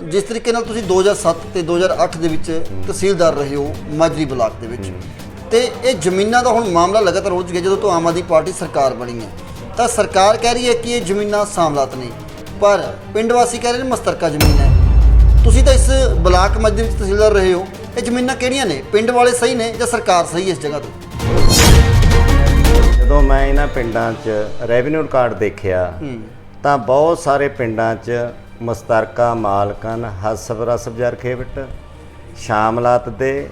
जिस तरीके नाल तुसीं 2007 ਤੇ 2008 ਦੇ ਵਿੱਚ ਤਹਿਸੀਲਦਾਰ ਰਹੇ ਹੋ ਮਾਜਰੀ ਬਲਾਕ ਦੇ ਵਿੱਚ ਤੇ ਇਹ ਜ਼ਮੀਨਾਂ ਦਾ ਹੁਣ ਮਾਮਲਾ ਲਗਾਤਾਰ ਉਲਝ ਗਿਆ ਜਦੋਂ ਤੋਂ ਆਮ ਆਦਮੀ ਪਾਰਟੀ ਸਰਕਾਰ ਬਣੀ ਹੈ ਤਾਂ ਸਰਕਾਰ ਕਹਿ ਰਹੀ ਹੈ ਕਿ ਇਹ ਜ਼ਮੀਨਾਂ ਸਾਮਲਾਤ ਨੇ ਪਰ ਪਿੰਡ ਵਾਸੀ ਕਹਿ ਰਹੇ ਨੇ ਮਸਤਰਕਾ ਜ਼ਮੀਨ ਹੈ। ਤੁਸੀਂ ਤਾਂ ਇਸ ਬਲਾਕ ਮਾਜਰੀ ਵਿੱਚ ਤਹਿਸੀਲਦਾਰ ਰਹੇ ਹੋ, ਇਹ ਜ਼ਮੀਨਾਂ ਕਿਹੜੀਆਂ ਨੇ? ਪਿੰਡ ਵਾਲੇ ਸਹੀ ਨੇ ਜਾਂ ਸਰਕਾਰ ਸਹੀ ਇਸ ਜਗ੍ਹਾ ਤੋਂ? ਜਦੋਂ ਮੈਂ ਇਹਨਾਂ ਪਿੰਡਾਂ 'ਚ ਰੈਵਨਿਊ ਰਿਕਾਰਡ ਦੇਖਿਆ ਤਾਂ ਬਹੁਤ ਸਾਰੇ ਪਿੰਡਾਂ 'ਚ ਮਸਤਰਕਾ ਮਾਲਕਨ ਹਸਬ ਰਸਬ ਜਰਖੇਵਟ ਸ਼ਾਮਲਾਤ ਦੇ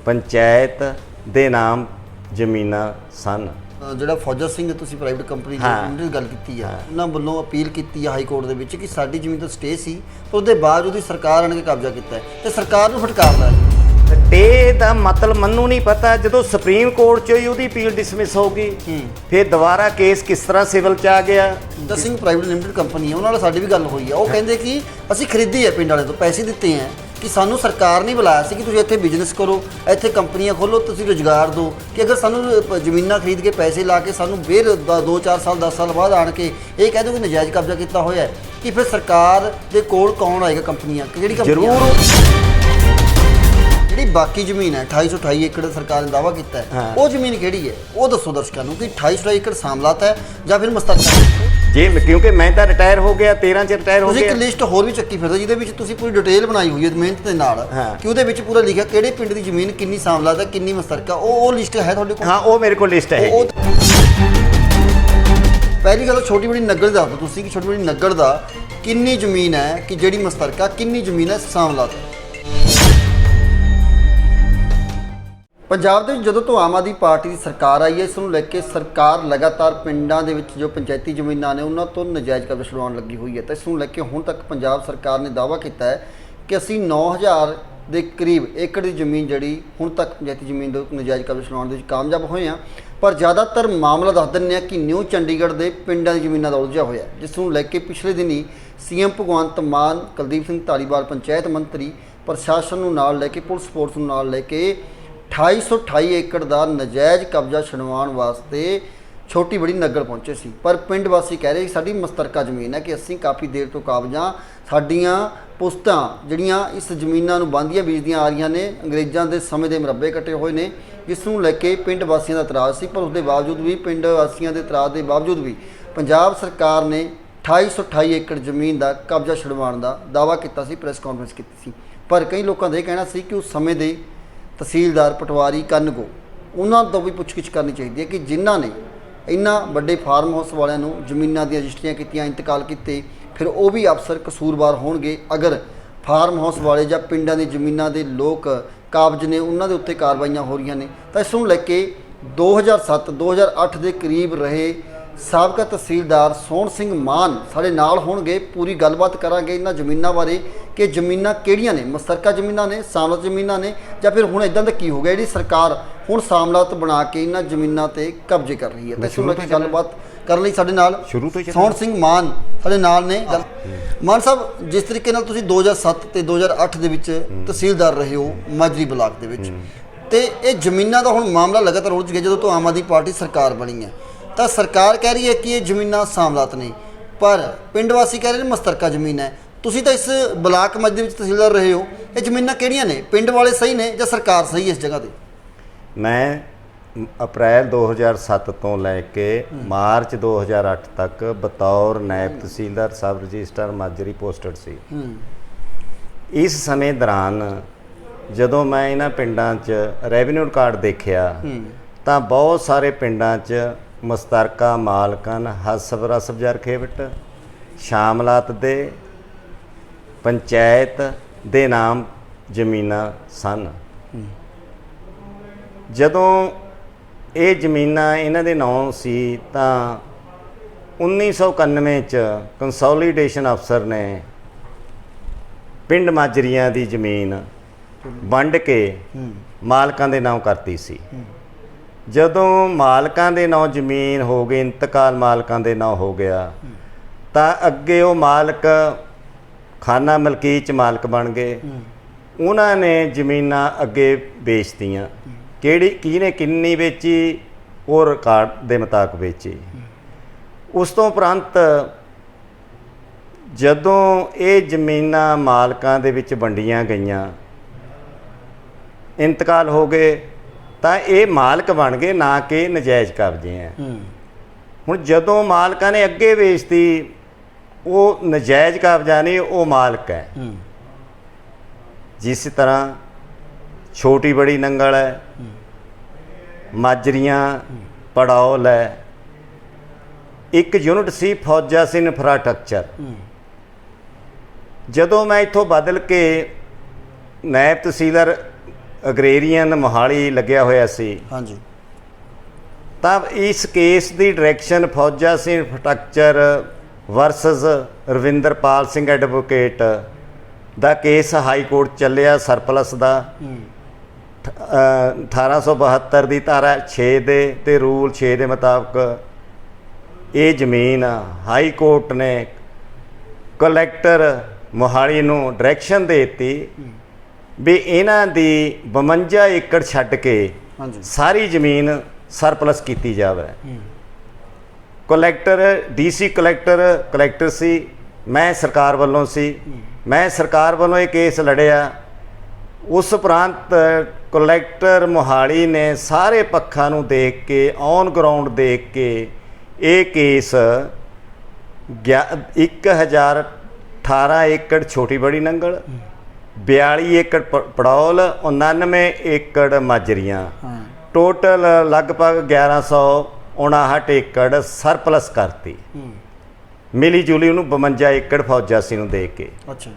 ਪੰਚਾਇਤ ਦੇ ਨਾਮ ਜ਼ਮੀਨਾਂ ਸਨ। ਜਿਹੜਾ ਫੌਜਾ ਸਿੰਘ ਤੁਸੀਂ ਪ੍ਰਾਈਵੇਟ ਕੰਪਨੀ ਦੀ ਗੱਲ ਕੀਤੀ ਆ, ਉਹਨਾਂ ਵੱਲੋਂ ਅਪੀਲ ਕੀਤੀ ਆ ਹਾਈ ਕੋਰਟ ਦੇ ਵਿੱਚ ਕਿ ਸਾਡੀ ਜ਼ਮੀਨ ਤੋਂ ਸਟੇ ਸੀ ਪਰ ਉਹਦੇ ਬਾਵਜੂਦ ਹੀ ਸਰਕਾਰ ਆਣ ਕੇ ਕਬਜ਼ਾ ਕੀਤਾ ਹੈ ਤੇ ਸਰਕਾਰ ਨੂੰ ਫਟਕਾਰਦਾ ਹੈ। ਸਟੇ ਦਾ ਮਤਲਬ ਮੈਨੂੰ ਨਹੀਂ ਪਤਾ, ਜਦੋਂ ਸੁਪਰੀਮ ਕੋਰਟ 'ਚ ਹੀ ਉਹਦੀ ਅਪੀਲ ਡਿਸਮਿਸ ਹੋ ਗਈ ਫਿਰ ਦੁਬਾਰਾ ਕੇਸ ਕਿਸ ਤਰ੍ਹਾਂ ਸਿਵਲ 'ਚ ਆ ਗਿਆ। ਫੌਜਾ ਸਿੰਘ ਪ੍ਰਾਈਵੇਟ ਲਿਮਟਿਡ ਕੰਪਨੀ ਹੈ, ਉਹਨਾਂ ਨਾਲ ਸਾਡੀ ਵੀ ਗੱਲ ਹੋਈ ਆ। ਉਹ ਕਹਿੰਦੇ ਕਿ ਅਸੀਂ ਖਰੀਦੀ ਹੈ ਪਿੰਡ ਵਾਲੇ ਤੋਂ, ਪੈਸੇ ਦਿੱਤੇ ਹੈ ਕਿ ਸਾਨੂੰ ਸਰਕਾਰ ਨਹੀਂ ਬੁਲਾਇਆ ਸੀ ਕਿ ਤੁਸੀਂ ਇੱਥੇ ਬਿਜ਼ਨਸ ਕਰੋ, ਇੱਥੇ ਕੰਪਨੀਆਂ ਖੋਲੋ, ਤੁਸੀਂ ਰੁਜ਼ਗਾਰ ਦਿਓ। ਕਿ ਅਗਰ ਸਾਨੂੰ ਜ਼ਮੀਨਾਂ ਖਰੀਦ ਕੇ ਪੈਸੇ ਲਾ ਕੇ ਸਾਨੂੰ ਫਿਰ 2-4 ਸਾਲ 10 ਸਾਲ ਬਾਅਦ ਆਣ ਕੇ ਇਹ ਕਹਿ ਦਿਓ ਕਿ ਨਜਾਇਜ਼ ਕਬਜ਼ਾ ਕੀਤਾ ਹੋਇਆ ਹੈ, ਕਿ ਫਿਰ ਸਰਕਾਰ ਦੇ ਕੋਲ ਕੌਣ ਆਏਗਾ? ਕੰਪਨੀਆਂ ਕਿਹੜੀ ਕੰਪਨੀਆਂ? ਜਿਹੜੀ ਬਾਕੀ ਜ਼ਮੀਨ ਹੈ 2828 ਏਕੜ ਸਰਕਾਰ ਨੇ ਦਾਅਵਾ ਕੀਤਾ ਹੈ, ਉਹ ਜ਼ਮੀਨ ਕਿਹੜੀ ਹੈ? ਉਹ ਦੱਸੋ ਦਰਸ਼ਕਾਂ ਨੂੰ ਕਿ 2828 ਏਕੜ ਸਾਮਲਾਤ ਹੈ ਜਾਂ ਫਿਰ ਮਸਤਰਕਾ? ਜੇ ਕਿਉਂਕਿ ਮੈਂ ਤਾਂ ਰਿਟਾਇਰ ਹੋ ਗਿਆ, 13 ਚ ਰਿਟਾਇਰ ਹੋ ਤੁਸੀਂ ਗਿਆ। ਇੱਕ ਲਿਸਟ ਹੋਰ ਵੀ ਚੱਕੀ ਫਿਰਦੇ ਜਿਹਦੇ ਵਿੱਚ ਤੁਸੀਂ ਪੂਰੀ ਡਿਟੇਲ ਬਣਾਈ ਹੋਈ ਹੈ ਮਿਹਨਤ ਦੇ ਨਾਲ ਕਿ ਉਹਦੇ ਵਿੱਚ ਪੂਰਾ ਲਿਖਿਆ ਕਿਹੜੇ ਪਿੰਡ ਦੀ ਜ਼ਮੀਨ ਕਿੰਨੀ ਸਾਮਲਾਤ ਹੈ, ਕਿੰਨੀ ਮਸਤਰਕਾ। ਉਹ ਲਿਸਟ ਹੈ ਤੁਹਾਡੇ ਕੋਲ? ਹਾਂ, ਉਹ ਮੇਰੇ ਕੋਲ ਲਿਸਟ ਹੈ। ਪਹਿਲੀ ਗੱਲ ਛੋਟੀ ਬੜੀ ਨਗਰ ਦੱਸ ਦਿਓ ਤੁਸੀਂ ਕਿ ਛੋਟੀ ਬੜੀ ਨਗਰ ਦਾ ਕਿੰਨੀ ਜ਼ਮੀਨ ਹੈ ਕਿ ਜਿਹੜੀ ਮਸਤਰਕਾ, ਕਿੰਨੀ ਜ਼ਮੀਨ ਹੈ ਸਾਮਲਾਤ? ਪੰਜਾਬ ਦੇ ਵਿੱਚ ਜਦੋਂ ਤੋਂ ਆਮ ਆਦਮੀ ਪਾਰਟੀ ਦੀ ਸਰਕਾਰ ਆਈ ਹੈ, ਇਸ ਨੂੰ ਲੈ ਕੇ ਸਰਕਾਰ ਲਗਾਤਾਰ ਪਿੰਡਾਂ ਦੇ ਵਿੱਚ ਜੋ ਪੰਚਾਇਤੀ ਜ਼ਮੀਨਾਂ ਨੇ ਉਹਨਾਂ ਤੋਂ ਨਜਾਇਜ਼ ਕਬਜ਼ਾ ਛੁਡਵਾਉਣ ਲੱਗੀ ਹੋਈ ਹੈ। ਤਾਂ ਇਸ ਨੂੰ ਲੈ ਕੇ ਹੁਣ ਤੱਕ ਪੰਜਾਬ ਸਰਕਾਰ ਨੇ ਦਾਅਵਾ ਕੀਤਾ ਹੈ ਕਿ ਅਸੀਂ 9000 ਦੇ ਕਰੀਬ ਏਕੜ ਦੀ ਜ਼ਮੀਨ ਜਿਹੜੀ ਹੁਣ ਤੱਕ ਪੰਚਾਇਤੀ ਜ਼ਮੀਨ ਦੇ ਨਜਾਇਜ਼ ਕਬਜ਼ਾ ਛੁਡਵਾਉਣ ਦੇ ਵਿੱਚ ਕਾਮਯਾਬ ਹੋਏ ਹਾਂ। ਪਰ ਜ਼ਿਆਦਾਤਰ ਮਾਮਲਾ ਦੱਸ ਦਿੰਦੇ ਹਾਂ ਕਿ ਨਿਊ ਚੰਡੀਗੜ੍ਹ ਦੇ ਪਿੰਡਾਂ ਦੀ ਜ਼ਮੀਨਾਂ ਦਾ ਉਲਝਿਆ ਹੋਇਆ, ਜਿਸ ਨੂੰ ਲੈ ਕੇ ਪਿਛਲੇ ਦਿਨੀ ਸੀਐਮ ਭਗਵੰਤ ਮਾਨ, ਕੁਲਦੀਪ ਸਿੰਘ ਧਾਲੀਵਾਲ ਪੰਚਾਇਤ ਮੰਤਰੀ, ਪ੍ਰਸ਼ਾਸਨ ਨੂੰ ਨਾਲ ਲੈ ਕੇ ਪੁਲਿਸ ਫੋਰਸ ਨੂੰ ਨਾਲ ਲੈ ਕੇ 2828 ਏਕੜ ਦਾ ਨਜਾਇਜ਼ ਕਬਜ਼ਾ ਛੁਡਵਾਉਣ ਵਾਸਤੇ ਛੋਟੀ ਬੜੀ ਨਗਰ ਪਹੁੰਚੇ ਸੀ। ਪਰ ਪਿੰਡ ਵਾਸੀ ਕਹਿ ਰਹੇ ਸਾਡੀ ਮਸਤਰਕਾ ਜ਼ਮੀਨ ਹੈ, ਕਿ ਅਸੀਂ ਕਾਫੀ ਦੇਰ ਤੋਂ ਕਾਬਜ਼ਾਂ, ਸਾਡੀਆਂ ਪੁਸਤਾਂ ਜਿਹੜੀਆਂ ਇਸ ਜ਼ਮੀਨਾਂ ਨੂੰ ਬੰਦੀਆਂ ਬੀਜਦੀਆਂ ਆ ਰਹੀਆਂ ਨੇ, ਅੰਗਰੇਜ਼ਾਂ ਦੇ ਸਮੇਂ ਦੇ ਮੁਰੱਬੇ ਕੱਟੇ ਹੋਏ ਨੇ, ਜਿਸ ਨੂੰ ਲੈ ਕੇ ਪਿੰਡ ਵਾਸੀਆਂ ਦਾ ਇਤਰਾਜ਼ ਸੀ। ਪਰ ਉਸ ਦੇ ਬਾਵਜੂਦ ਵੀ, ਪਿੰਡ ਵਾਸੀਆਂ ਦੇ ਇਤਰਾਜ਼ ਦੇ ਬਾਵਜੂਦ ਵੀ ਪੰਜਾਬ ਸਰਕਾਰ ਨੇ 2828 ਏਕੜ ਜ਼ਮੀਨ ਦਾ ਕਬਜ਼ਾ ਛੁਡਵਾਉਣ ਦਾ ਦਾਅਵਾ ਕੀਤਾ ਸੀ, ਪ੍ਰੈਸ ਕਾਨਫਰੰਸ ਕੀਤੀ ਸੀ। ਪਰ ਕਈ ਲੋਕਾਂ ਦਾ ਇਹ ਕਹਿਣਾ ਸੀ ਕਿ ਉਸ ਸਮੇਂ ਦੇ ਤਹਿਸੀਲਦਾਰ ਪਟਵਾਰੀ ਕੰਨਗੋ, ਉਹਨਾਂ ਤੋਂ ਵੀ ਪੁੱਛਗਿੱਛ ਕਰਨੀ ਚਾਹੀਦੀ ਹੈ ਕਿ ਜਿਨ੍ਹਾਂ ਨੇ ਇੰਨਾ ਵੱਡੇ ਫਾਰਮ ਹਾਊਸ ਵਾਲਿਆਂ ਨੂੰ ਜ਼ਮੀਨਾਂ ਦੀਆਂ ਰਜਿਸਟਰੀਆਂ ਕੀਤੀਆਂ, ਇੰਤਕਾਲ ਕੀਤੇ, ਫਿਰ ਉਹ ਵੀ ਅਫਸਰ ਕਸੂਰਵਾਰ ਹੋਣਗੇ ਅਗਰ ਫਾਰਮ ਹਾਊਸ ਵਾਲੇ ਜਾਂ ਪਿੰਡਾਂ ਦੀ ਜ਼ਮੀਨਾਂ ਦੇ ਲੋਕ ਕਾਬਜ਼ ਨੇ, ਉਹਨਾਂ ਦੇ ਉੱਤੇ ਕਾਰਵਾਈਆਂ ਹੋ ਰਹੀਆਂ ਨੇ। ਤਾਂ ਇਸ ਨੂੰ ਲੈ ਕੇ 2007-2008 ਦੇ ਕਰੀਬ ਰਹੇ ਸਾਬਕਾ ਤਹਿਸੀਲਦਾਰ ਸੋਹਣ ਸਿੰਘ ਮਾਨ ਸਾਡੇ ਨਾਲ ਹੋਣਗੇ। ਪੂਰੀ ਗੱਲਬਾਤ ਕਰਾਂਗੇ ਇਹਨਾਂ ਜ਼ਮੀਨਾਂ ਬਾਰੇ ਕਿ ਜ਼ਮੀਨਾਂ ਕਿਹੜੀਆਂ ਨੇ, ਮਸਤਰਕਾ ਜ਼ਮੀਨਾਂ ਨੇ, ਸਾਮਲਾਤ ਜ਼ਮੀਨਾਂ ਨੇ, ਜਾਂ ਫਿਰ ਹੁਣ ਇਦਾਂ ਦਾ ਕੀ ਹੋ ਗਿਆ ਜਿਹੜੀ ਸਰਕਾਰ ਹੁਣ ਸਾਮਲਾਤ ਬਣਾ ਕੇ ਇਹਨਾਂ ਜ਼ਮੀਨਾਂ ਤੇ ਕਬਜ਼ੇ ਕਰ ਰਹੀ ਹੈ। ਤਾਂ ਇਸ ਨੂੰ ਲੈ ਕੇ ਗੱਲਬਾਤ ਕਰਨ ਲਈ ਸਾਡੇ ਨਾਲ ਸੋਹਣ ਸਿੰਘ ਮਾਨ ਸਾਡੇ ਨਾਲ ਨੇ। ਮਾਨ ਸਾਹਿਬ, ਜਿਸ ਤਰੀਕੇ ਨਾਲ ਤੁਸੀਂ 2007 ਤੇ 2008 ਦੇ ਵਿੱਚ ਤਹਿਸੀਲਦਾਰ ਰਹੇ ਹੋ ਮਾਜਰੀ ਬਲਾਕ ਦੇ ਵਿੱਚ, ਤੇ ਇਹ ਜ਼ਮੀਨਾਂ ਦਾ ਹੁਣ ਮਾਮਲਾ ਲਗਾਤਾਰ ਉਲਝ ਗਿਆ ਜਦੋਂ ਤੋਂ ਆਮ ਆਦਮੀ ਪਾਰਟੀ ਸਰਕਾਰ ਬਣੀ ਹੈ, ਤਾਂ ਸਰਕਾਰ ਕਹਿ ਰਹੀ ਹੈ ਕਿ ਇਹ ਜ਼ਮੀਨਾਂ ਸਾਮਲਾਤ ਨੇ ਪਰ ਪਿੰਡ ਵਾਸੀ ਕਹਿ ਰਹੇ ਨੇ ਮਸਤਰਕਾ ਜ਼ਮੀਨ ਹੈ। ਤੁਸੀਂ ਤਾਂ ਇਸ ਬਲਾਕ ਮਾਜਰੀ ਵਿੱਚ ਤਹਿਸੀਲਦਾਰ ਰਹੇ ਹੋ, ਇਹ ਜ਼ਮੀਨਾਂ ਕਿਹੜੀਆਂ ਨੇ? ਪਿੰਡ ਵਾਲੇ ਸਹੀ ਨੇ ਜਾਂ ਸਰਕਾਰ ਸਹੀ ਹੈ ਇਸ ਜਗ੍ਹਾ 'ਤੇ? ਮੈਂ ਅਪ੍ਰੈਲ 2007 ਤੋਂ ਲੈ ਕੇ ਮਾਰਚ 2008 ਤੱਕ ਬਤੌਰ ਨਾਇਬ ਤਹਿਸੀਲਦਾਰ ਸਬ ਰਜਿਸਟਰ ਮਾਜਰੀ ਪੋਸਟਡ ਸੀ। ਇਸ ਸਮੇਂ ਦੌਰਾਨ ਜਦੋਂ ਮੈਂ ਇਹਨਾਂ ਪਿੰਡਾਂ 'ਚ ਰੈਵਨਿਊ ਰਿਕਾਰਡ ਦੇਖਿਆ ਤਾਂ ਬਹੁਤ ਸਾਰੇ ਪਿੰਡਾਂ 'ਚ ਮਸਤਰਕਾ ਮਾਲਕਨ ਹਸਬ ਰਸਬ ਜਰਖੇਵਟ ਸ਼ਾਮਲਾਤ ਦੇ ਪੰਚਾਇਤ ਦੇ ਨਾਮ ਜ਼ਮੀਨਾਂ ਸਨ। ਜਦੋਂ ਇਹ ਜ਼ਮੀਨਾਂ ਇਹਨਾਂ ਦੇ ਨਾਂ ਸੀ ਤਾਂ 1991 ਚ ਕੰਸੋਲੀਡੇਸ਼ਨ ਅਫਸਰ ਨੇ ਪਿੰਡ ਮਾਜਰੀਆਂ ਦੀ ਜ਼ਮੀਨ ਵੰਡ ਕੇ ਮਾਲਕਾਂ ਦੇ ਨਾਮ ਕਰਤੀ ਸੀ। ਜਦੋਂ ਮਾਲਕਾਂ ਦੇ ਨਾਂ ਜ਼ਮੀਨ ਹੋ ਗਈ, ਇੰਤਕਾਲ ਮਾਲਕਾਂ ਦੇ ਨਾਂ ਹੋ ਗਿਆ, ਤਾਂ ਅੱਗੇ ਉਹ ਮਾਲਕ ਖਾਨਾ ਮਲਕੀ 'ਚ ਮਾਲਕ ਬਣ ਗਏ। ਉਹਨਾਂ ਨੇ ਜ਼ਮੀਨਾਂ ਅੱਗੇ ਵੇਚਤੀਆਂ। ਕਿਹਨੇ ਕਿੰਨੀ ਵੇਚੀ ਉਹ ਰਿਕਾਰਡ ਦੇ ਮੁਤਾਬਕ ਵੇਚੀ। ਉਸ ਤੋਂ ਉਪਰੰਤ ਜਦੋਂ ਇਹ ਜ਼ਮੀਨਾਂ ਮਾਲਕਾਂ ਦੇ ਵਿੱਚ ਵੰਡੀਆਂ ਗਈਆਂ, ਇੰਤਕਾਲ ਹੋ ਗਏ, ਤਾਂ ਇਹ ਮਾਲਕ ਬਣ ਗਏ, ਨਾ ਕਿ ਨਜਾਇਜ਼ ਕਬਜ਼ੇ ਹੈ। ਹੁਣ ਜਦੋਂ ਮਾਲਕਾਂ ਨੇ ਅੱਗੇ ਵੇਚਤੀ, ਉਹ ਨਜਾਇਜ਼ ਕਬਜ਼ਾ ਨਹੀਂ, ਉਹ ਮਾਲਕ ਹੈ। ਜਿਸ ਤਰ੍ਹਾਂ ਛੋਟੀ ਬੜੀ ਨੰਗਲ ਹੈ, ਮਾਜਰੀਆਂ, ਪੜੌਲ ਹੈ, ਇੱਕ ਯੂਨਿਟ ਸੀ ਫੌਜਾ ਸਿੰਘ ਇੰਫਰਾਸਟਰਕਚਰ। ਜਦੋਂ ਮੈਂ ਇੱਥੋਂ ਬਦਲ ਕੇ ਨਾਇਬ ਤਹਿਸੀਲਦਾਰ ਅਗਰੇਰੀਅਨ ਮੋਹਾਲੀ ਲੱਗਿਆ ਹੋਇਆ ਸੀ, ਹਾਂਜੀ, ਤਾਂ ਇਸ ਕੇਸ ਦੀ direction Fauja Singh infrastructure versus Ravinderpal Singh advocate ਦਾ ਕੇਸ ਹਾਈ ਕੋਰਟ ਚੱਲਿਆ ਸਰਪਲਸ ਦਾ। 1872 ਦੀ ਧਾਰਾ 6 ਦੇ ਤੇ ਰੂਲ 6 ਦੇ ਮੁਤਾਬਕ ਇਹ ਜ਼ਮੀਨ ਹਾਈ ਕੋਰਟ ਨੇ ਕਲੈਕਟਰ ਮੋਹਾਲੀ ਨੂੰ ਡਾਇਰੈਕਸ਼ਨ ਦੇ ਦਿੱਤੀ ਵੀ ਇਹਨਾਂ ਦੀ 52 ਏਕੜ ਛੱਡ ਕੇ ਸਾਰੀ ਜ਼ਮੀਨ ਸਰਪਲਸ ਕੀਤੀ ਜਾਵੇ। ਕਲੈਕਟਰ ਡੀਸੀ ਕਲੈਕਟਰ ਸੀ, ਮੈਂ ਸਰਕਾਰ ਵੱਲੋਂ ਸੀ, ਮੈਂ ਸਰਕਾਰ ਵੱਲੋਂ ਇਹ ਕੇਸ ਲੜਿਆ। ਉਸ ਉਪਰੰਤ ਕਲੈਕਟਰ ਮੋਹਾਲੀ ਨੇ ਸਾਰੇ ਪੱਖਾਂ ਨੂੰ ਦੇਖ ਕੇ, ਔਨ ਗਰਾਊਂਡ ਦੇਖ ਕੇ ਇਹ ਕੇਸ 1018 ਏਕੜ ਛੋਟੀ ਬੜੀ ਨੰਗਲ, 42 ਏਕੜ ਪੜੌਲ, 99 ਏਕੜ ਮਾਜਰੀਆਂ, ਟੋਟਲ ਲਗਭਗ 1159 ਏਕੜ ਸਰਪਲਸ ਕਰਤੀ। ਮਿਲੀ ਜੁਲੀ ਉਹਨੂੰ 52 ਏਕੜ ਫੌਜਾ ਸਿੰਘ ਨੂੰ ਦੇ ਕੇ। ਅੱਛਾ,